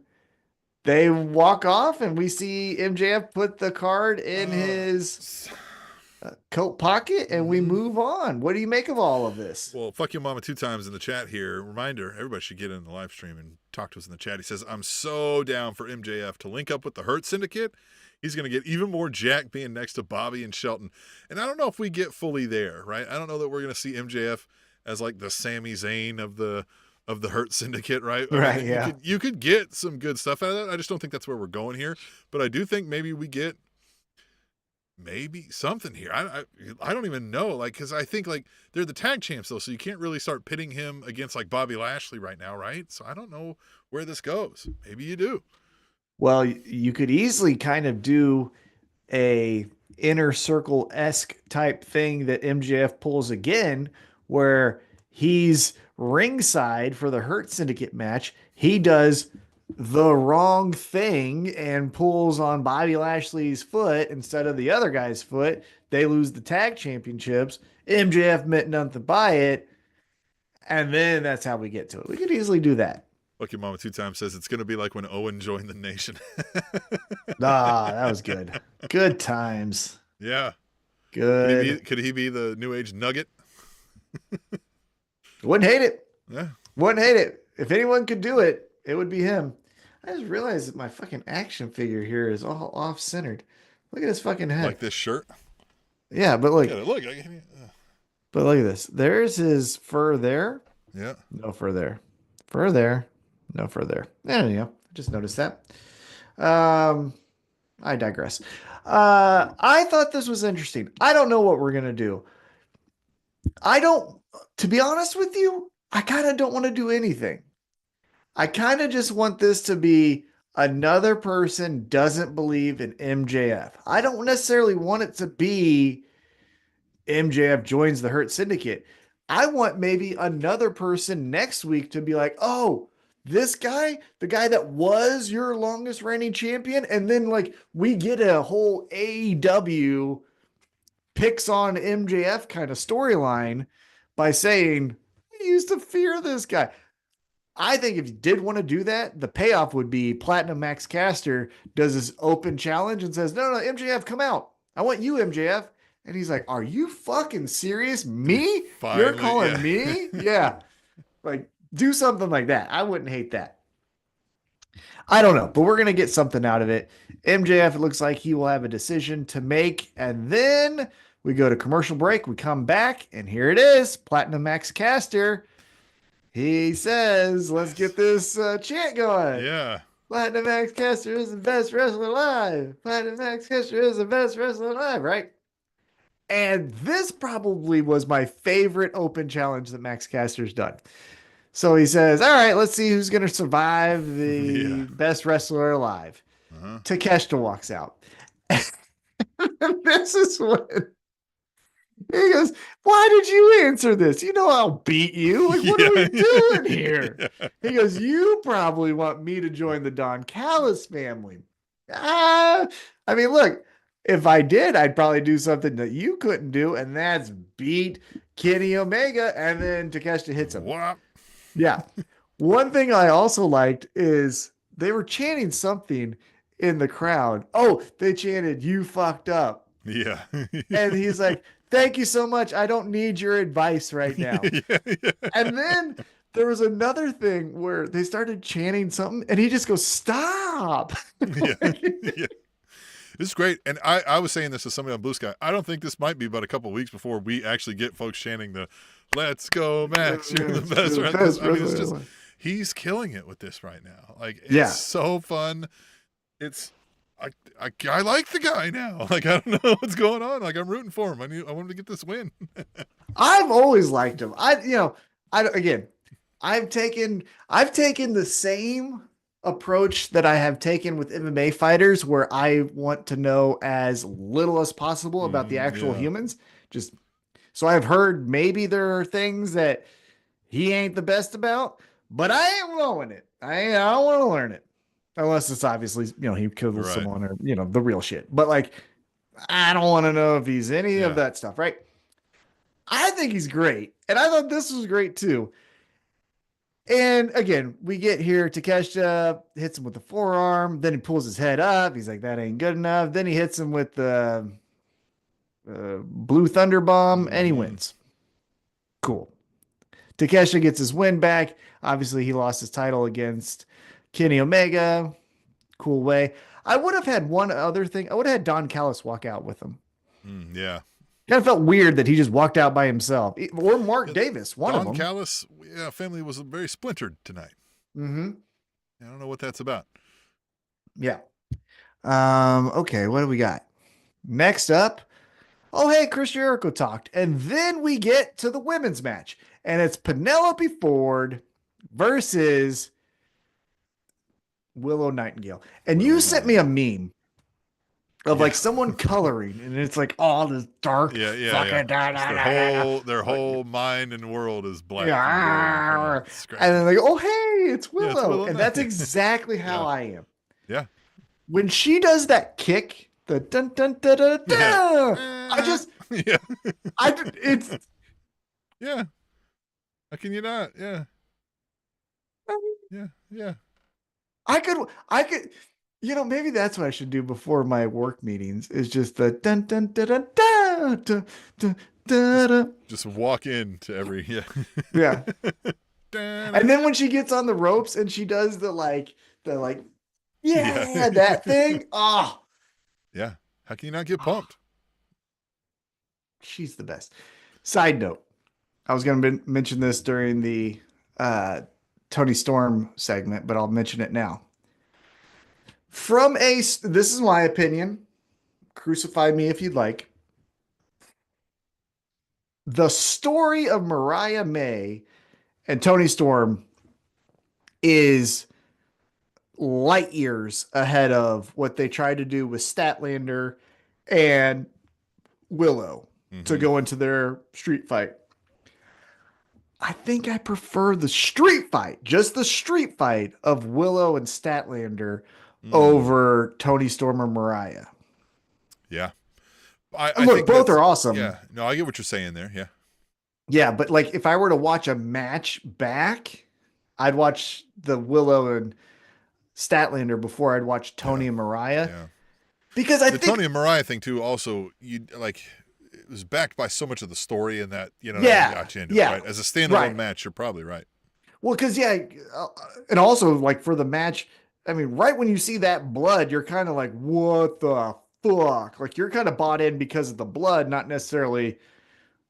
they walk off and we see MJF put the card in his coat pocket and we move on. What do you make of all of this?
Well, fuck your mama 2 times in the chat here. Reminder, everybody should get in the live stream and talk to us in the chat. He says, I'm so down for MJF to link up with the Hurt Syndicate. He's going to get even more jack being next to Bobby and Shelton. And I don't know if we get fully there, right? I don't know that we're going to see MJF as like the Sami Zayn of the Hurt Syndicate, right?
Right, yeah.
You could get some good stuff out of that. I just don't think that's where we're going here. But I do think maybe we get something here. I don't even know, like, because I think like they're the tag champs though, so you can't really start pitting him against like Bobby Lashley right now, right? So I don't know where this goes. Maybe you do.
Well, you could easily kind of do a inner circle-esque type thing that MJF pulls again, where he's ringside for the Hurt Syndicate match. He does the wrong thing and pulls on Bobby Lashley's foot instead of the other guy's foot. They lose the tag championships. MJF meant nothing by it. And then that's how we get to it. We could easily do that.
Lucky Mama 2 times says it's going to be like when Owen joined the Nation.
That was good. Good times.
Yeah.
Good.
Could he be the New Age Nugget?
Wouldn't hate it.
Yeah.
Wouldn't hate it. If anyone could do it, it would be him. I just realized that my fucking action figure here is all off-centered. Look at his fucking head.
Like this shirt?
Yeah, but look.
Look.
But look at this. There's his fur there.
Yeah.
No fur there. Fur there. No fur there. Anyhow, just noticed that. I digress. I thought this was interesting. I don't know what we're going to do. To be honest with you, I kind of don't want to do anything. I kind of just want this to be another person doesn't believe in MJF. I don't necessarily want it to be MJF joins the Hurt Syndicate. I want maybe another person next week to be like, oh, this guy, the guy that was your longest reigning champion, and then like we get a whole AEW picks on MJF kind of storyline by saying we used to fear this guy. I think if you did want to do that, the payoff would be Platinum Max Caster does this open challenge and says, no, MJF, come out. I want you, MJF. And he's like, are you fucking serious? Me? You're
Finally,
calling
yeah.
me? Yeah. Like, do something like that. I wouldn't hate that. I don't know, but we're going to get something out of it. MJF, it looks like he will have a decision to make. And then we go to commercial break. We come back, and here it is Platinum Max Caster. He says, let's get this chant going.
Yeah.
Platinum Max Caster is the best wrestler alive. Platinum Max Caster is the best wrestler alive, right? And this probably was my favorite open challenge that Max Caster's done. So he says, all right, let's see who's going to survive the best wrestler alive. Takeshita walks out. This is when he goes, why did you answer this? You know I'll beat you. Like, what are we doing here? He goes, you probably want me to join the Don Callis family. I mean, look, if I did, I'd probably do something that you couldn't do, and that's beat Kenny Omega, and then Takeshita hits him.
What?
Yeah. One thing I also liked is they were chanting something in the crowd. Oh, they chanted, you fucked up.
Yeah.
And he's like, thank you so much. I don't need your advice right now.
Yeah.
And then there was another thing where they started chanting something and he just goes, stop.
Yeah. Yeah. This is great. And I was saying this to somebody on Blue Sky. I don't think this might be but a couple of weeks before we actually get folks chanting the let's go, Max. You're the best. I mean, it's just, he's killing it with this right now. Like, it's so fun. It's, I like the guy now. Like, I don't know what's going on. Like, I'm rooting for him. I want him to get this win.
I've always liked him. I've taken the same approach that I have taken with MMA fighters, where I want to know as little as possible about the actual humans. Just so I've heard maybe there are things that he ain't the best about, but I ain't knowing it. I don't want to learn it unless it's obviously, he killed someone or, the real shit. But like, I don't want to know if he's any of that stuff. Right. I think he's great. And I thought this was great too. And again, we get here, Takeshita hits him with the forearm, then he pulls his head up. He's like, that ain't good enough. Then he hits him with the Blue Thunder Bomb, and he wins. Cool. Takeshita gets his win back. Obviously, he lost his title against Kenny Omega. Cool way. I would have had one other thing. I would have had Don Callis walk out with him.
Yeah.
Kind of felt weird that he just walked out by himself. Or Mark Davis, one of them.
Don Callis, family was very splintered tonight.
Mm-hmm.
I don't know what that's about.
Yeah. Okay, what do we got? Next up, oh, hey, Chris Jericho talked. And then we get to the women's match. And it's Penelope Ford versus Willow Nightingale. And you sent me a meme of like someone coloring, and it's like all this dark.
Their whole mind and world is black.
Yeah. And then like, oh, hey, it's Willow.
It's Willow.
And that's exactly how I am.
Yeah.
When she does that kick, the dun dun dun dun dun, I just, it's,
yeah. How can you not? Yeah. Yeah. I could,
maybe that's what I should do before my work meetings is just the dun dun dun dun dun dun dun dun.
Just walk into every,
yeah. And then when she gets on the ropes and she does that thing. Oh.
Yeah. How can you not get pumped?
She's the best. Side note. I was going to mention this during the Tony Storm segment, but I'll mention it now. This is my opinion. Crucify me if you'd like. The story of Mariah May and Tony Storm is light years ahead of what they tried to do with Statlander and Willow to go into their street fight. I think I prefer the street fight, just the street fight of Willow and Statlander over Tony Storm or Mariah.
Yeah. I
Look,
think
both
that's,
are awesome.
yeah. No, I get what you're saying there. Yeah.
Yeah, but like if I were to watch a match back, I'd watch the Willow and Statlander before I'd watch Tony
Yeah.
and Mariah.
Yeah.
Because I
The
think,
Tony and Mariah thing too, also, you like, it was backed by so much of the story and that, you know,
yeah,
got you into
yeah,
it, right? As a standalone
right.
match, you're probably right.
Well, because and also like for the match, I mean, right when you see that blood, you're kind of like, what the fuck? Like you're kind of bought in because of the blood, not necessarily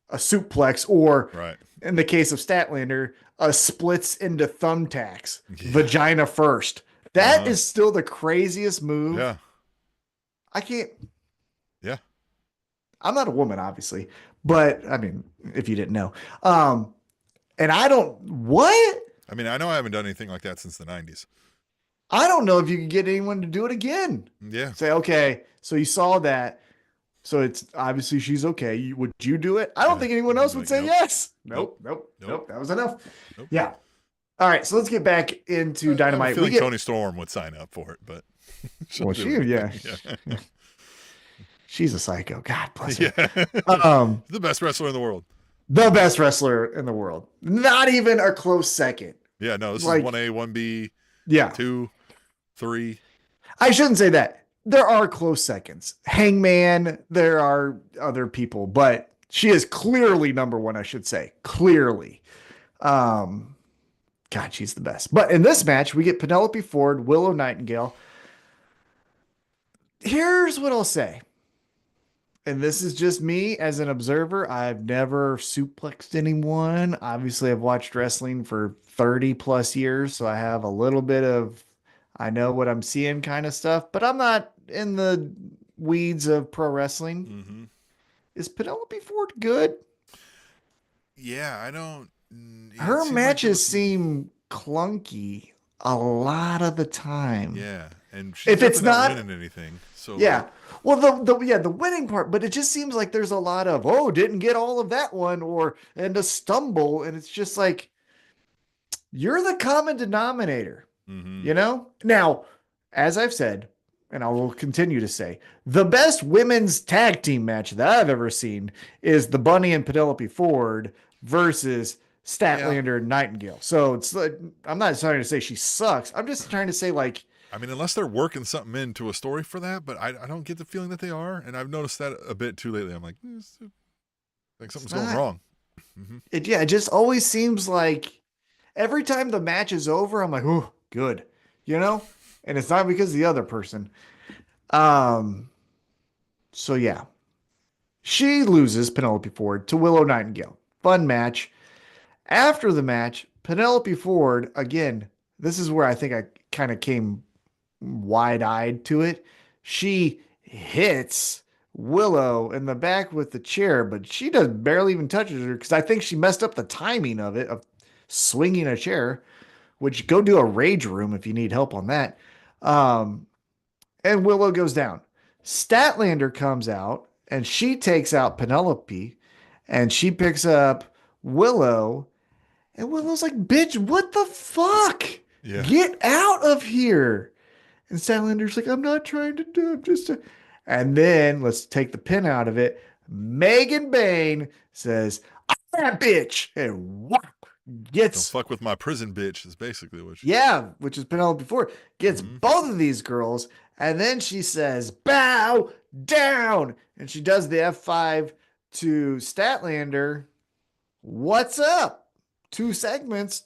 a suplex or,
Right.
in the case of Statlander, a splits into thumbtacks,
Yeah.
vagina first. That is still the craziest move.
Yeah.
I can't.
Yeah.
I'm not a woman, obviously, but I mean, if you didn't know, and I don't. What?
I mean, I know I haven't done anything like that since the 90s.
I don't know if you can get anyone to do it again.
Yeah.
Say, okay, so you saw that. So it's obviously she's okay. Would you do it? I don't think anyone else would say
nope.
yes. Nope. That was enough.
Nope.
Yeah. All right. So let's get back into Dynamite.
I have a feeling Tony Storm would sign up for it, but
yeah. She's a psycho. God bless her.
Yeah. The best wrestler in the world.
The best wrestler in the world. Not even a close second.
Yeah, no, this
Like,
is 1A, 1B,
yeah.
2, 3.
I shouldn't say that. There are close seconds. Hangman, there are other people, but she is clearly number one, I should say. Clearly. God, she's the best. But in this match, we get Penelope Ford, Willow Nightingale. Here's what I'll say. And this is just me as an observer. I've never suplexed anyone. Obviously, I've watched wrestling for 30 plus years, so I have a little bit of I know what I'm seeing kind of stuff, but I'm not in the weeds of pro wrestling.
Mm-hmm.
Is Penelope Ford good?
Yeah, I don't.
Her matches seem clunky a lot of the time.
Yeah, and she's
if it's not
winning anything, so
yeah. Well, the winning part, but it just seems like there's a lot of didn't get all of that one and a stumble, and it's just like you're the common denominator.
Mm-hmm.
You know? Now, as I've said, and I will continue to say, the best women's tag team match that I've ever seen is the Bunny and Penelope Ford versus Statlander and Nightingale. So it's like, I'm not trying to say she sucks. I'm just trying to say, like,
I mean, unless they're working something into a story for that, but I don't get the feeling that they are. And I've noticed that a bit too lately. I'm like something's going wrong. Mm-hmm.
It just always seems like every time the match is over, I'm like, oh, good, you know? And it's not because of the other person. So yeah. She loses Penelope Ford to Willow Nightingale. Fun match. After the match, Penelope Ford, again, this is where I think I kind of came wide-eyed to it. She hits Willow in the back with the chair, but she does barely even touches her because I think she messed up the timing of it, of swinging a chair, which go do a rage room if you need help on that. And Willow goes down. Statlander comes out and she takes out Penelope and she picks up Willow. And Willow's like, bitch, what the fuck?
Yeah.
Get out of here. And Statlander's like, I'm not trying to do it. Just to... And then let's take the pin out of it. Megan Bain says, I'm that bitch. And whop, gets.
Don't fuck with my prison bitch is basically what she
which is Penelope Ford. Gets both of these girls. And then she says, bow down. And she does the F5 to Statlander. What's up? Two segments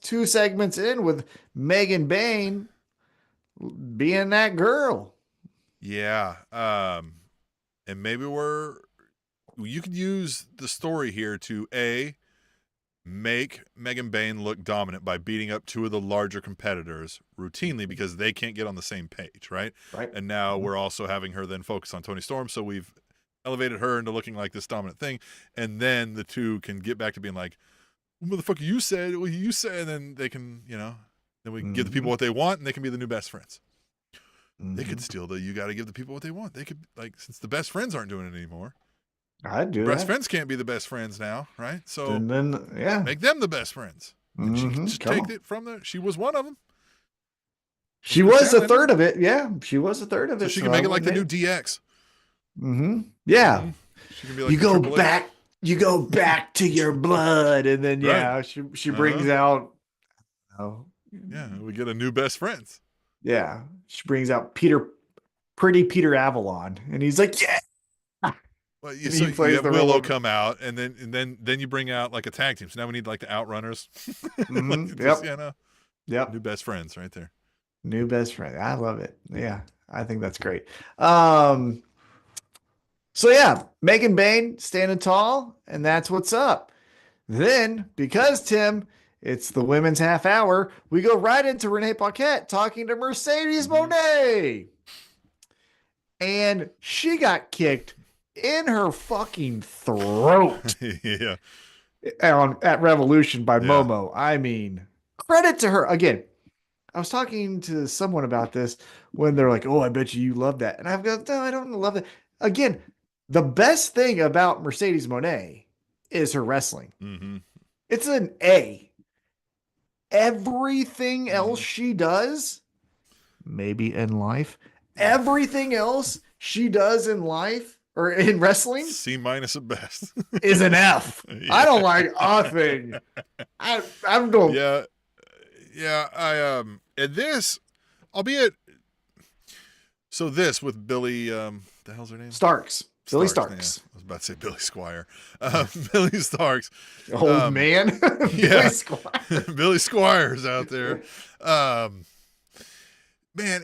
in with Megan Bain being that girl.
Yeah. And maybe you could use the story here to make Megan Bain look dominant by beating up two of the larger competitors routinely because they can't get on the same page, right?
Right.
And now we're also having her then focus on Toni Storm, so we've elevated her into looking like this dominant thing, and then the two can get back to being like, motherfucker, you said what you said, and then they can, then we can give the people what they want, and they can be the new best friends. They could steal you got to give the people what they want. They could, since the best friends aren't doing it anymore,
I'd do
Best
that.
friends can't be the best friends now, right? So
And then, yeah.
make them the best friends. And she can just
Come
take
on.
it from there. She was one of them.
She was a third of it. Yeah. She was a third of
So
it.
she can make it like the new
wouldn't
DX.
Yeah.
Mhm. She can be like
You
the
go
Triple H.
back, you go back to your blood. And then,
Right.
yeah, she brings out, oh,
Yeah, we get a new best friends.
yeah, she brings out pretty Peter Avalon. And he's like, yeah.
Well,
And
so
he
you
plays
have
the role
Willow
of,
come out, and then you bring out like a tag team. So now we need like the Outrunners. Like,
yep.
you know,
Yep.
new best friends right there.
New best friend. I love it. Yeah. I think that's great. So yeah, Megan Bain standing tall, and that's what's up. Then, because Tim, it's the women's half hour, we go right into Renee Paquette talking to Mercedes Moné. And she got kicked in her fucking throat
Yeah.
at Revolution by
Yeah.
Momo. I mean, credit to her. Again, I was talking to someone about this when they're like, "Oh, I bet you love that," and I've got, "No, I don't love it." Again, the best thing about Mercedes Moné is her wrestling.
Mm-hmm.
It's an A. Everything else she does, maybe in life, everything else she does in life or in wrestling
C- at best.
is an F.
Yeah.
I don't like a thing. I'm going.
Yeah. And this, albeit, so this with Billy, the hell's her name?
Starks. Billy
Yeah.
Starks.
I was about to say Billy Squire. Billy Starks.
Old man.
Yeah.
Billy Squire.
Billy Squire's out there. Man,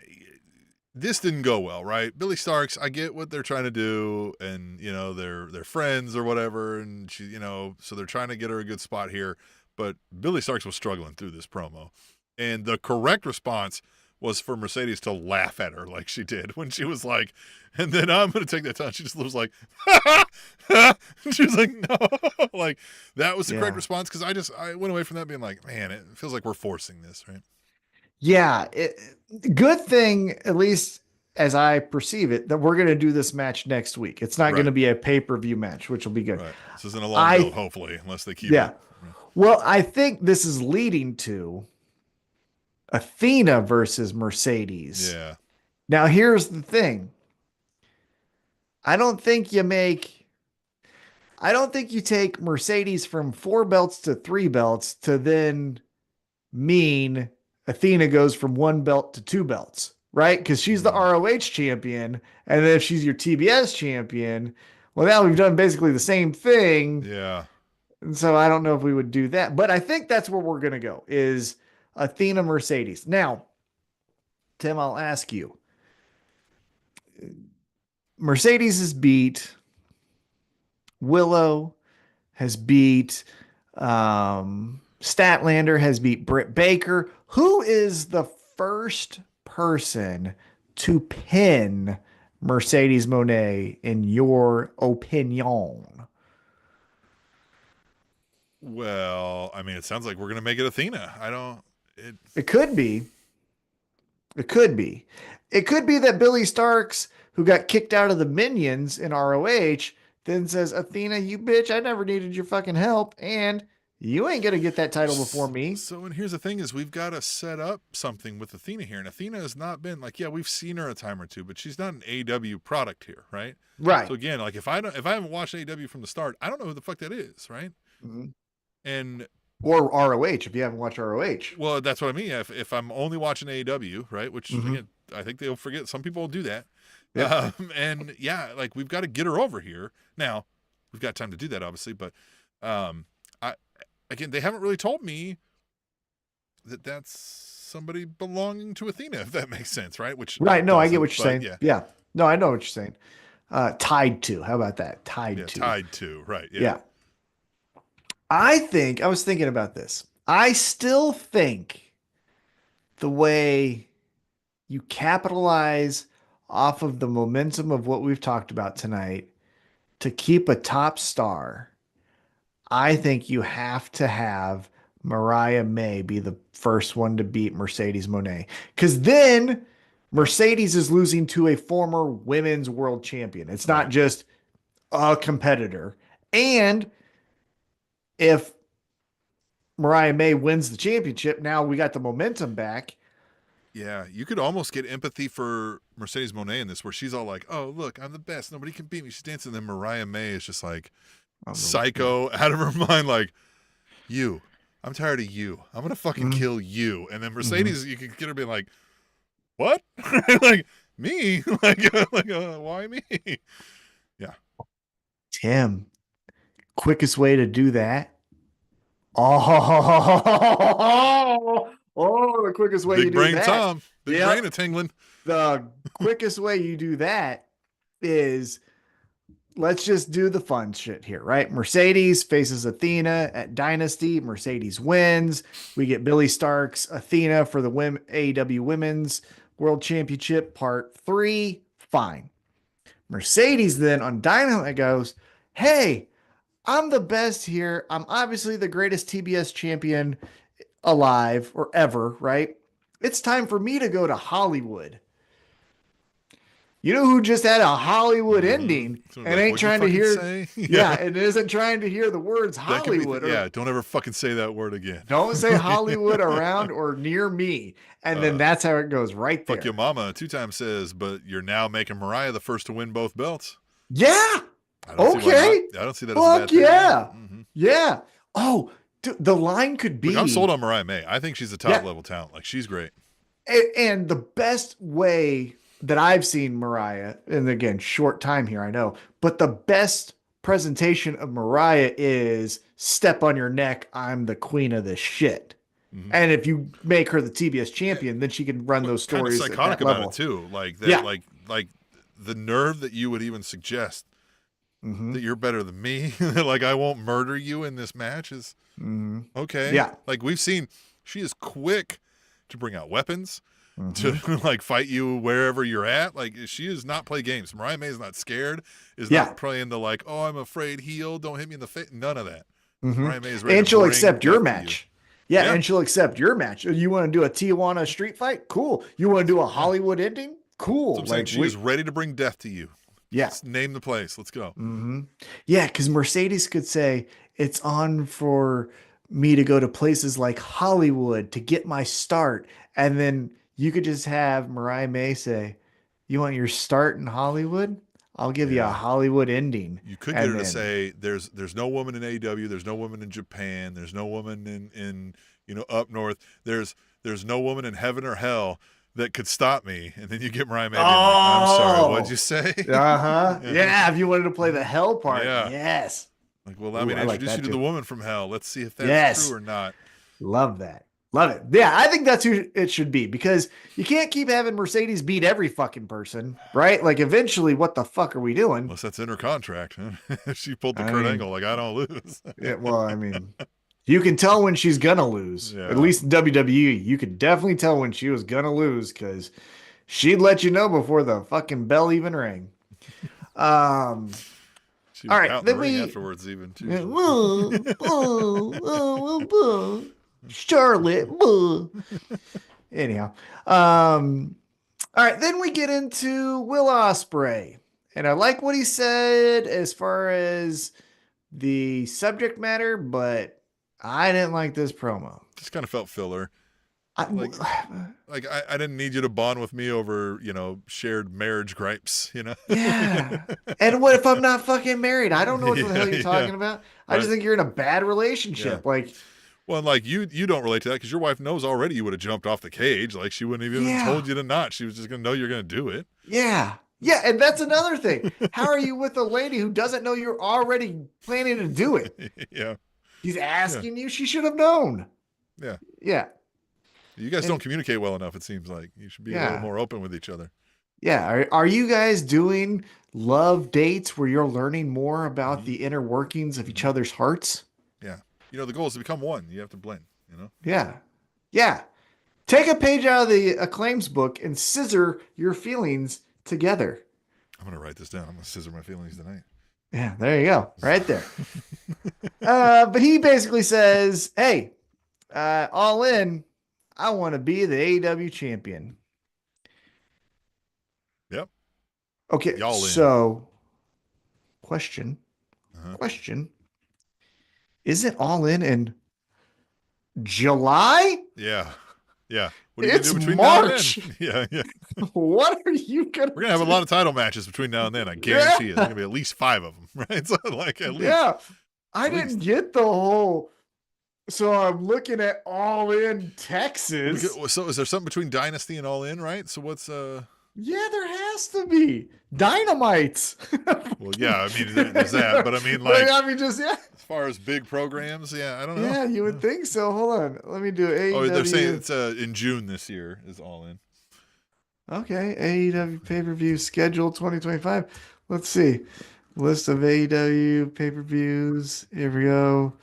this didn't go well, right? Billy Starks, I get what they're trying to do, and you know, they're friends or whatever, and she, you know, so they're trying to get her a good spot here. But Billy Starks was struggling through this promo. And the correct response was for Mercedes to laugh at her like she did when she was like, and then I'm going to take that time. She just was like, she was like, no. Like, that was the correct response, because I went away from that being like, man, it feels like we're forcing this, right?
Yeah. Good thing, at least as I perceive it, that we're going to do this match next week. It's not going to be a pay-per-view match, which will be good.
Right. This isn't a long build, hopefully, unless they keep it.
Well, I think this is leading to Athena versus Mercedes.
Yeah.
Now, here's the thing. I don't think you take Mercedes from 4 belts to 3 belts to then mean Athena goes from 1 belt to 2 belts, right? Because she's the ROH champion. And then if she's your TBS champion, well, now we've done basically the same thing.
Yeah.
And so I don't know if we would do that, but I think that's where we're going to go is Athena Mercedes. Now, Tim, I'll ask you, Mercedes has beat Willow, has beat Statlander, has beat Britt Baker. Who is the first person to pin Mercedes Moné in your opinion?
Well, I mean, it sounds like we're going to make it Athena.
It could be. It could be. It could be that Billy Starks, who got kicked out of the Minions in ROH, then says, Athena, you bitch, I never needed your fucking help, and you ain't going to get that title before me.
So, and here's the thing is we've got to set up something with Athena here. And Athena has not been like, yeah, we've seen her a time or two, but she's not an AEW product here, right?
Right.
So again, like if I haven't watched AEW from the start, I don't know who the fuck that is, right?
Mm-hmm.
And
or ROH if you haven't watched ROH.
Well, that's what I mean. If I'm only watching AEW, right? Which again, I think they'll forget. Some people will do that.
Yeah.
And yeah, like we've got to get her over here. Now, we've got time to do that, obviously, but again, they haven't really told me that that's somebody belonging to Athena, if that makes sense, right? Which
right. No, I get what you're saying.
Yeah.
Yeah. No, I know what you're saying. Tied to. How about that? Tied to.
Tied to. Right.
Yeah. I was thinking about this. I still think the way you capitalize off of the momentum of what we've talked about tonight to keep a top star, I think you have to have Mariah May be the first one to beat Mercedes Moné. Because then Mercedes is losing to a former women's world champion. It's not just a competitor. And if Mariah May wins the championship, now we got the momentum back.
Yeah, you could almost get empathy for Mercedes Moné in this, where she's all like, "Oh, look, I'm the best. Nobody can beat me." She's dancing. Then Mariah May is just like psycho, out of her mind, like, "You, I'm tired of you. I'm gonna fucking kill you." And then Mercedes, you could get her being like, "What? Like me? Why me?" Yeah.
Tim, quickest way to do that. Oh, the quickest way you
Big
do
brain
that.
Tom. Big
Yep.
brain a tingling.
The quickest way you do that is, let's just do the fun shit here, right? Mercedes faces Athena at Dynasty. Mercedes wins. We get Billy Starks, Athena for the AEW Women's World Championship Part 3. Fine. Mercedes then on Dynamite goes, hey, I'm the best here. I'm obviously the greatest TBS champion alive or ever, right? It's time for me to go to Hollywood. You know who just had a Hollywood ending
So
and
like,
ain't
what'd you
trying to
fucking
hear,
say?
yeah, and isn't trying to hear the words
That could be
Hollywood or
yeah, don't ever fucking say that word again.
don't say Hollywood around or near me. And then that's how it goes right there.
Fuck your mama 2 times says, but you're now making Mariah the first to win both belts.
Yeah.
I don't see why
Okay.
not. I don't see that as a bad
Fuck
thing.
yeah.
Mm-hmm.
Yeah. Oh, the line could be.
Look, I'm sold on Mariah May. I think she's a top level talent. Like, she's great.
And the best way that I've seen Mariah, and again, short time here, I know, but the best presentation of Mariah is step on your neck. I'm the queen of this shit. Mm-hmm. And if you make her the TBS champion, then she can run those stories.
Kind of psychotic about
level.
it too. Like that, like the nerve that you would even suggest that you're better than me. Like, I won't murder you in this match is okay.
Yeah.
Like, we've seen, she is quick to bring out weapons, to like fight you wherever you're at. Like, she is not play games. Mariah May is not scared, is not playing the like, oh, I'm afraid, heel, don't hit me in the face. None of that. Mariah May is ready
and
to
she'll
bring
accept your
death to
match. Yeah, and she'll accept your match. You want to do a Tijuana street fight? Cool. You want to do a Hollywood ending? Cool.
So like, she is ready to bring death to you.
Yeah.
Let's name the place. Let's go.
Yeah, because Mercedes could say, it's on for me to go to places like Hollywood to get my start. And then you could just have Mariah May say, you want your start in Hollywood? I'll give you a Hollywood ending.
You could get her to say, there's no woman in AEW, there's no woman in Japan, there's no woman in up north, there's no woman in heaven or hell that could stop me. And then you get Mariah May being like, I'm sorry, what'd you say?
Yeah, if you wanted to play the hell part. Yes.
Like, well, let me introduce
like
you to the woman from hell. Let's see if that's true or not.
Love that. Love it. Yeah, I think that's who it should be, because you can't keep having Mercedes beat every fucking person, right? Like, eventually, what the fuck are we doing?
Unless that's in her contract. She pulled the Kurt Angle, like, I don't lose.
Yeah, well, I mean, you can tell when she's gonna lose. Yeah. At least in WWE, you could definitely tell when she was gonna lose, because she'd let you know before the fucking bell even rang.
She was all right, then we afterwards even too.
Charlotte. Anyhow, all right, then we get into Will Ospreay, and I like what he said as far as the subject matter, but I didn't like this promo.
Just kind of felt filler. I didn't need you to bond with me over, shared marriage gripes,
Yeah. And what if I'm not fucking married? I don't know what the hell you're talking about. I just think you're in a bad relationship. Yeah. Like,
well, like you don't relate to that because your wife knows already you would have jumped off the cage. Like, she wouldn't have even told you to not. She was just going to know you're going to do it.
Yeah. Yeah. And that's another thing. How are you with a lady who doesn't know you're already planning to do it?
Yeah.
He's asking you. She should have known.
Yeah.
Yeah.
You guys don't communicate well enough, it seems like. You should be a little more open with each other.
Yeah. Are you guys doing love dates where you're learning more about the inner workings of each other's hearts?
Yeah. The goal is to become one. You have to blend,
Yeah. Yeah. Take a page out of the Acclaims book and scissor your feelings together.
I'm going to write this down. I'm going to scissor my feelings tonight.
Yeah, there you go. Right there. But he basically says, hey, all in, I want to be the AEW champion.
Yep.
Okay.
Y'all in.
So question,
Uh-huh.
question. Isn't All In July?
Yeah. Yeah. What are you going to
It's
do between
March.
now and then? Yeah. Yeah.
What are you gonna
We're going to have a
do?
lot of title matches between now and then. I
Yeah.
guarantee you. There's going to be at least 5 of them, right? So, like, at least.
Yeah. I
At
didn't
least.
get the whole. So I'm looking at All In Texas.
So is there something between Dynasty and All In, right? So what's
Yeah, there has to be Dynamites.
well, yeah, I mean there's that, but I mean like
just yeah.
as far as big programs, yeah, I don't know.
Yeah, you would think so. Hold on, let me do AEW.
Oh, they're saying it's in June this year is All In.
Okay, AEW pay-per-view schedule 2025. Let's see. List of AEW pay-per-views. Here we go.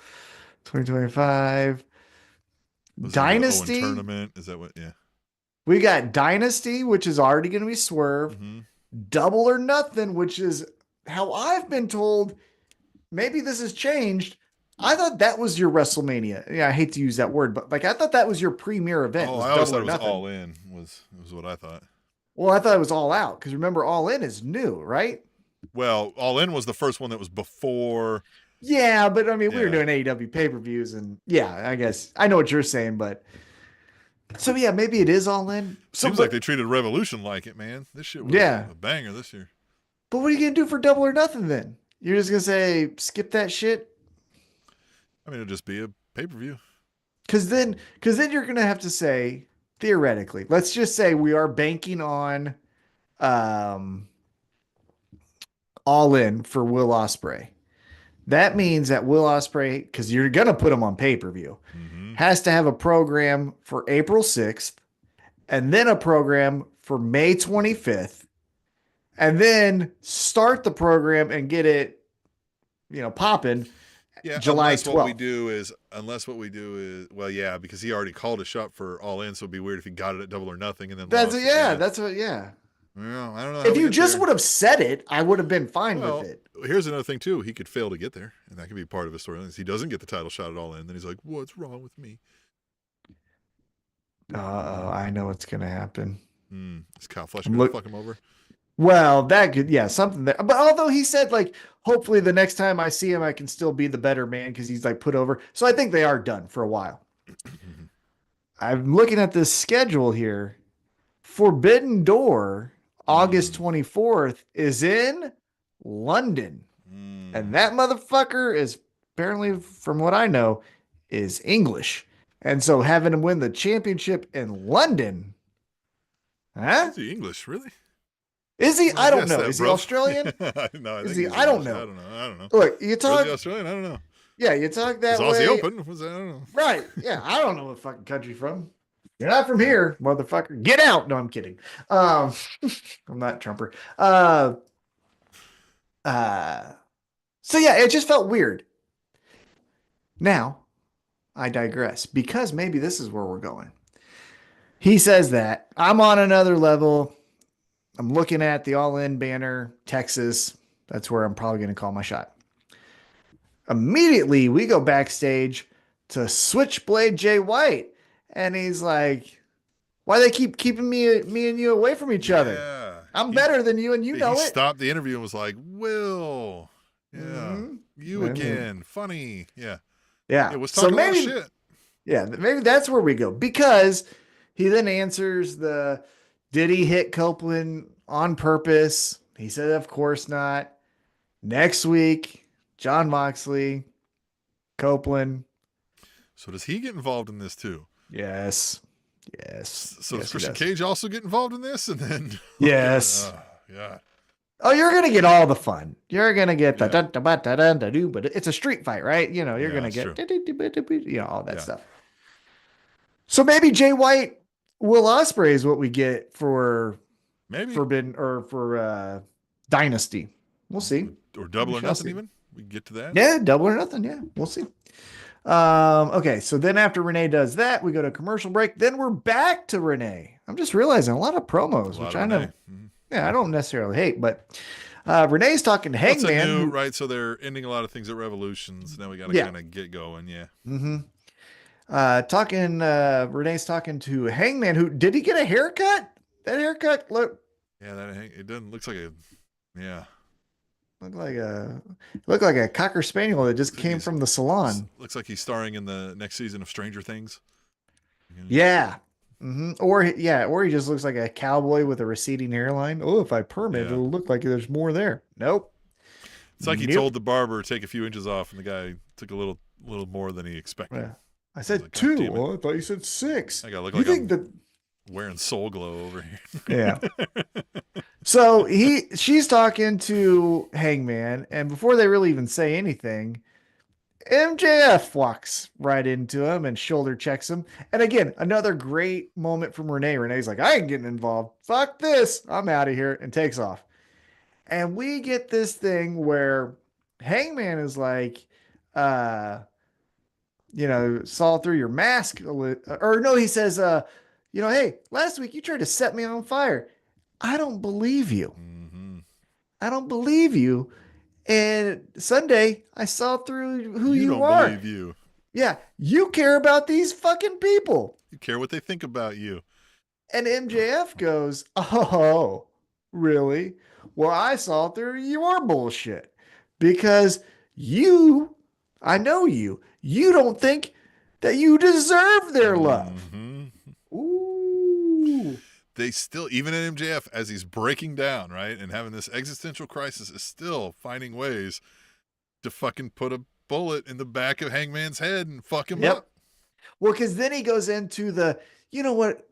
2025.
Was
Dynasty.
tournament. Is that what? Yeah.
We got Dynasty, which is already going to be Swerve.
Mm-hmm.
Double or Nothing, which is how I've been told. Maybe this has changed. I thought that was your WrestleMania. Yeah, I hate to use that word, but like I thought that was your premier event.
Oh,
Was
I always
Double
thought it
or
was
Nothing.
All In was what I thought.
Well, I thought it was All Out because remember, All In is new, right?
Well, All In was the first one that was before.
Yeah, but I mean, we were
Yeah.
doing AEW pay-per-views, and yeah, I guess I know what you're saying, but so yeah, maybe it is All In. So,
Seems like they treated Revolution like it, man. This shit was
Yeah.
a banger this year.
But what are you gonna do for Double or Nothing then? You're just gonna say skip that shit?
I mean, it'll just be a pay-per-view.
Because then you're gonna have to say theoretically, let's just say we are banking on All In for Will Ospreay. That means that Will Ospreay, because you're gonna put him on pay-per-view,
Mm-hmm.
has to have a program for April 6th, and then a program for May 25th, and then start the program and get it, popping.
Yeah,
July
unless what we
12th.
do is, well, yeah, because he already called a shot for All In, so it'd be weird if he got it at Double or Nothing and then
That's
lost.
that's what. Yeah.
Well, I don't know.
If you just would have said it, I would have been fine with it.
Here's another thing too. He could fail to get there, and that could be part of his story. He doesn't get the title shot at All In, then he's like, "What's wrong with me?"
I know what's gonna happen.
Is Kyle Fletcher gonna fuck him over?
Well, that could, something there. But although he said, like, hopefully the next time I see him, I can still be the better man because he's like put over. So I think they are done for a while. I'm looking at this schedule here. Forbidden Door, August 24th, is in London. And that motherfucker is apparently, from what I know, is English. And so having him win the championship in London, huh?
Is he English, really?
Is he? I don't know.
That,
is
bro.
he Australian?
No,
Is
think
he?
he's
I don't
English.
know.
I don't know.
Look, you
Or is
talk.
he Australian? I don't know.
Yeah, you talk that
It's
way.
Aussie Open. Was that? I don't know.
Right. Yeah, I don't know what fucking country from. You're not from here, motherfucker. Get out. No, I'm kidding. I'm not Trumper. So yeah, it just felt weird. Now, I digress because maybe this is where we're going. He says that I'm on another level. I'm looking at the All In banner, Texas. That's where I'm probably going to call my shot. Immediately, we go backstage to Switchblade Jay White, and he's like, "Why they keep keeping me and you away from each other?
Yeah.
I'm better than you, and you know
He
it."
stopped the interview and was like, "Will, yeah,
Mhm.
you again, funny, yeah,
Yeah.
It was
So
talking a lot of
maybe,
shit."
yeah, maybe that's where we go because he then answers the, "Did he hit Copeland on purpose?" He said, "Of course not." Next week, John Moxley, Copeland.
So does he get involved in this too?
Yes. Yes.
So
Yes,
does
he
Christian
does.
Cage also get involved in this? And then
Yes.
yeah.
Oh, you're gonna get all the fun. You're gonna get the
Yeah.
dun, dun, ba, da, dun, da, do, but it's a street fight, right? You know, you're
Yeah,
gonna
that's
get
true.
all that
Yeah.
stuff. So maybe Jay White, Will Ospreay is what we get for
Maybe
Forbidden or for Dynasty. We'll see.
or Double
We
or
shall
Nothing
see.
even. We can get to that.
Yeah, Double or Nothing. Yeah, we'll see. Okay, so then after Renee does that, we go to commercial break. Then we're back to Renee. I'm just realizing a lot of promos,
A lot
which
of
I know.
Renee. Mhm.
Yeah, I don't necessarily hate, but Renee's talking to
That's
Hangman.
a new, right? So they're ending a lot of things at Revolutions. Now we got to
Yeah.
kind of get going. Yeah.
Renee's talking to Hangman. Who did he get a haircut? That haircut look.
Yeah, it doesn't looks like a. Yeah.
Look like a cocker spaniel that just
Looks like
came from the salon.
looks like he's starring in the next season of Stranger Things.
Yeah. Or he just looks like a cowboy with a receding hairline. Oh, if I perm it,
Yeah.
it'll look like there's more there. Nope.
It's like he
Nope.
told the barber take a few inches off, and the guy took a little more than he expected.
Yeah. I said
like, "God
2.
damn it."
Well, I thought you said 6.
I gotta look
You
like
think
I'm
that?
wearing Soul Glow over here.
Yeah. So she's talking to Hangman, and before they really even say anything, MJF walks right into him and shoulder checks him. And again, another great moment from Renee. Renee's like, I ain't getting involved. Fuck this. I'm out of here, and takes off. And we get this thing where Hangman is like, saw through your mask. Or no, he says, hey, last week you tried to set me on fire. I don't believe you.
Mm-hmm.
I don't believe you. And Sunday, I saw through who you
don't
are.
believe you.
Yeah, you care about these fucking people.
You care what they think about you.
And MJF goes, oh, really? Well, I saw through your bullshit because I know you don't think that you deserve their love.
Mm-hmm.
Ooh.
They still, even at MJF, as he's breaking down, right, and having this existential crisis, is still finding ways to fucking put a bullet in the back of Hangman's head and fuck him up.
Well, because then he goes into you know what?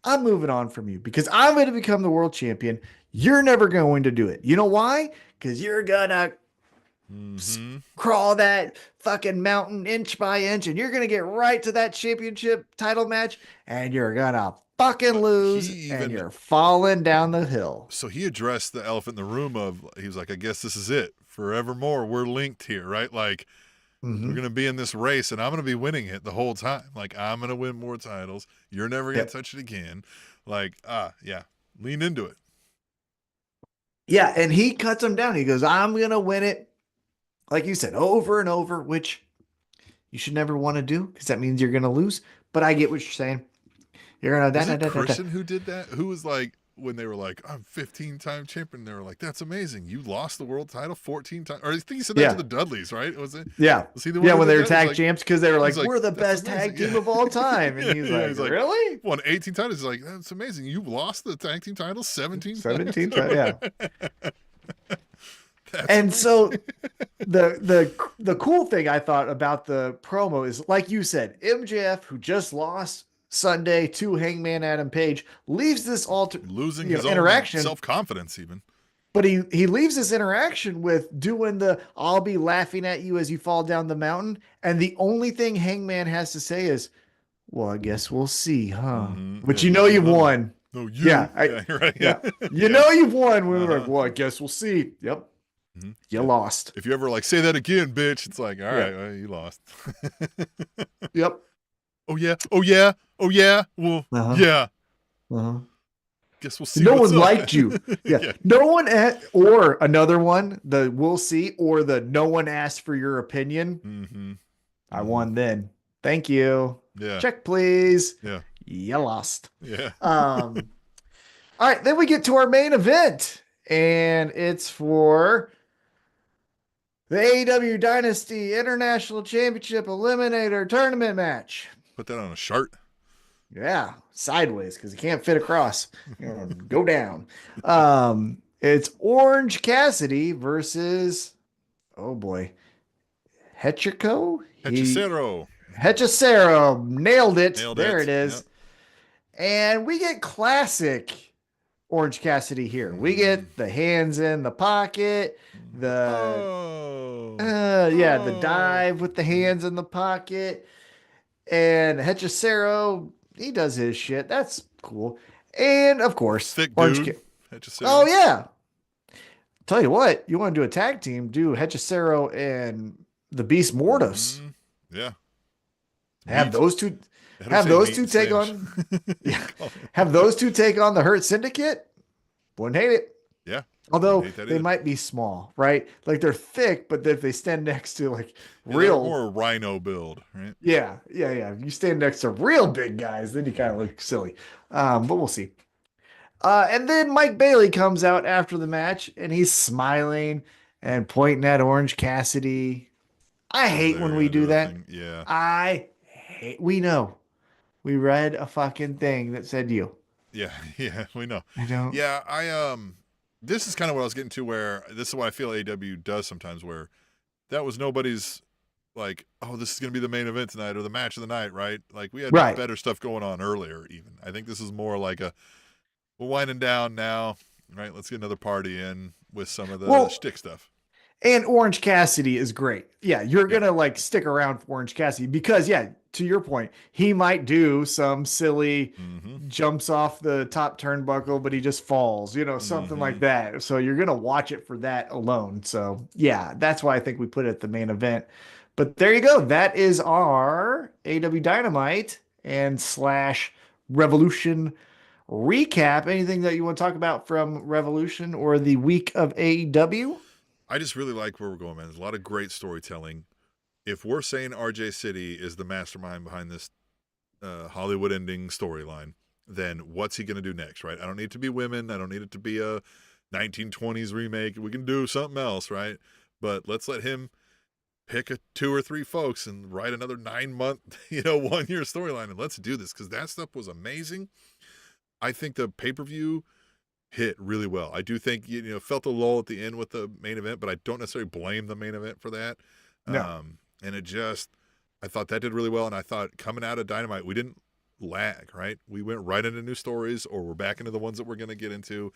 I'm moving on from you because I'm going to become the world champion. You're never going to do it. You know why? Because you're going to crawl that fucking mountain inch by inch, and you're going to get right to that championship title match, and you're going to fucking lose, and you're falling down the hill.
So he addressed the elephant in the room he was like, I guess this is it. Forevermore, we're linked here, right? Like, we're going to be in this race, and I'm going to be winning it the whole time. Like, I'm going to win more titles. You're never going to touch it again. Like, yeah, lean into it.
Yeah, and he cuts him down. He goes, I'm going to win it, like you said, over and over, which you should never want to do because that means you're going to lose. But I get what you're saying. You're going to...
Was it Christian who did that? Who was like, when they were like, I'm 15-time champion, they were like, that's amazing. You lost the world title 14 times. Or I think he said that to the Dudleys, right? Was it?
Yeah.
Was he the one
when they were
that?
tag champs because they were like, we're the
"That's
best
amazing."
tag team of all time. And he's like, really?
Won 18 titles. He's like, that's amazing. You lost the tag team title 17 times.
17 times, yeah.
That's
And
amazing.
so the cool thing I thought about the promo is, like you said, MJF, who just lost Sunday to Hangman Adam Page, leaves this
losing his
interaction
own self-confidence even.
But he leaves this interaction with doing I'll be laughing at you as you fall down the mountain. And the only thing Hangman has to say is, well, I guess we'll see, huh? But
Yeah,
you've won.
No, you.
Yeah,
you're right.
Yeah. You know you've won. We were like, well, I guess we'll see. Yep. You lost.
If you ever like say that again, bitch, it's like, all right, well, you lost.
Yep.
Oh yeah. Oh yeah. Oh yeah. Well, yeah. Guess we'll see.
No
what's
one
up.
liked you. Yeah. No one or another one, the we'll see, or the no one asked for your opinion. I won then. Thank you.
Yeah.
Check, please.
Yeah.
You lost.
Yeah.
All right, then we get to our main event, and it's for the AEW Dynasty International Championship Eliminator Tournament match.
Put that on a shirt.
Yeah, sideways because it can't fit across. Go down. It's Orange Cassidy versus, oh boy, Hechicero. Hechicero nailed it. There it is. Yep. And we get classic Orange Cassidy here. We get the hands in the pocket, the dive with the hands in the pocket, and Hechicero, he does his shit. That's cool. And of course,
thick
Orange
dude.
Oh yeah. Tell you what, you want to do a tag team? Do Hechicero and the Beast Mortis.
Yeah.
Have those two. Have those two take on. Have those two take on the Hurt Syndicate. Wouldn't hate it.
Yeah.
Although they might be small, right? Like they're thick, but if they stand next to like real
or rhino build, right?
Yeah. If you stand next to real big guys, then you kind of look silly. But we'll see. And then Mike Bailey comes out after the match and he's smiling and pointing at Orange Cassidy. I
Because
hate
they're
when we
gonna
do
do a
that.
thing. Yeah.
We know. We read a fucking thing that said you.
Yeah, yeah, we know.
I don't.
Yeah, this is kind of what I was getting to where this is what I feel AEW does sometimes where that was nobody's like, oh, this is going to be the main event tonight or the match of the night, right? Like we had
Right.
better stuff going on earlier even. I think this is more like we're winding down now, right? Let's get another party in with some of the
Well,
shtick stuff.
and Orange Cassidy is great. Yeah, you're
Yeah.
gonna like stick around for Orange Cassidy because yeah, to your point, he might do some silly
Mm-hmm.
jumps off the top turnbuckle, but he just falls, something
Mm-hmm.
like that. So you're gonna watch it for that alone. So yeah, that's why I think we put it at the main event. But there you go. That is our AW Dynamite and slash Revolution recap. Anything that you want to talk about from Revolution or the week of AEW?
I just really like where we're going, man. There's a lot of great storytelling. If we're saying RJ City is the mastermind behind this Hollywood ending storyline, then what's he going to do next, right? I don't need it to be women. I don't need it to be a 1920s remake. We can do something else, right? But let's let him pick 2 or 3 folks and write another 9-month, 1-year storyline, and let's do this because that stuff was amazing. I think the pay-per-view hit really well. I do think felt a lull at the end with the main event, but I don't necessarily blame the main event for that.
No.
And I thought that did really well. And I thought coming out of Dynamite, we didn't lag, right? We went right into new stories, or we're back into the ones that we're going to get into.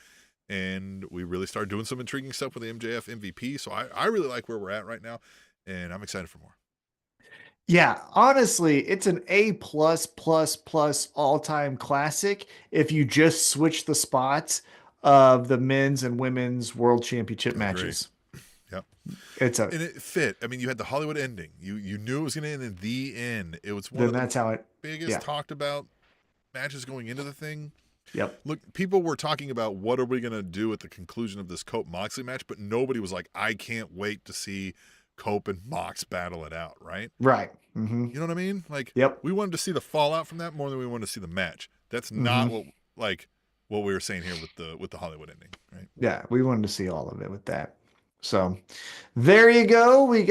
And we really started doing some intriguing stuff with the MJF MVP. So I really like where we're at right now. And I'm excited for more.
Yeah, honestly, it's an A plus plus plus all-time classic if you just switch the spots of the men's and women's world championship
I agree.
matches.
Yep.
It's a
And it fit. I mean, you had the Hollywood ending. You knew it was going to end in the end. It was one
then
of the
that's how it
biggest
yeah.
talked about matches going into the thing.
Yep.
Look, people were talking about what are we going to do at the conclusion of this Cope Moxley match, but nobody was like, I can't wait to see Cope and Mox battle it out, right?
Right. Mm-hmm.
You know what I mean? Like,
Yep.
we wanted to see the fallout from that more than we wanted to see the match. That's not what we were saying here with the Hollywood ending, right?
Yeah, we wanted to see all of it with that. So there you go. We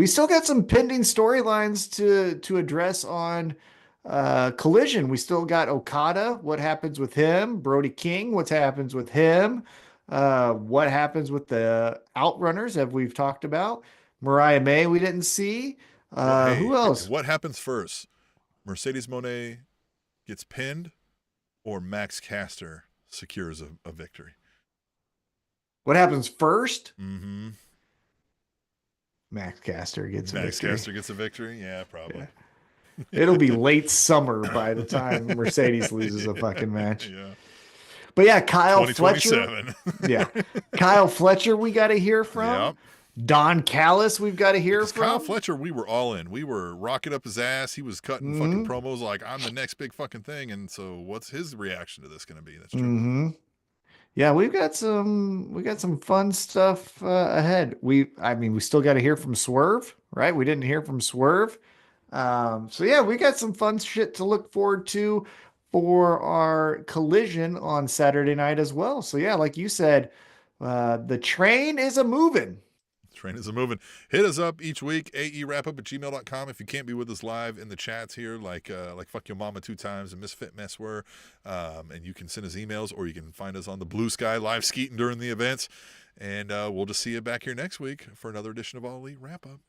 still got some pending storylines to address on Collision. We still got Okada, what happens with him, Brody King, what happens with him, what happens with the Outrunners, that we've talked about. Mariah May, we didn't see.
Well, hey,
Who else?
what happens first? Mercedes Moné gets pinned or Max Caster secures a victory?
What happens first?
Mm-hmm.
Max Caster gets a
Max
victory.
Caster gets a victory? Yeah, probably.
Yeah. It'll be late summer by the time Mercedes loses a fucking match.
Yeah.
But yeah, Kyle Fletcher.
2027.
Yeah. Kyle Fletcher, we got to hear from.
Yep.
Don Callis, we've got to hear
Because
from.
Kyle Fletcher, we were all in. We were rocking up his ass. He was cutting fucking promos like, I'm the next big fucking thing. And so what's his reaction to this going to be? That's true.
Mm-hmm. Yeah, we got some fun stuff ahead. We still got to hear from Swerve, right? We didn't hear from Swerve. So yeah, we got some fun shit to look forward to for our Collision on Saturday night as well. So yeah, like you said, the train is a moving.
Train is a moving. Hit us up each week, aewrapup@gmail.com. If you can't be with us live in the chats here, like Fuck Your Mama 2 times and Misfit Mess were, and you can send us emails, or you can find us on the Blue Sky live skeeting during the events. And we'll just see you back here next week for another edition of All Elite Wrap Up.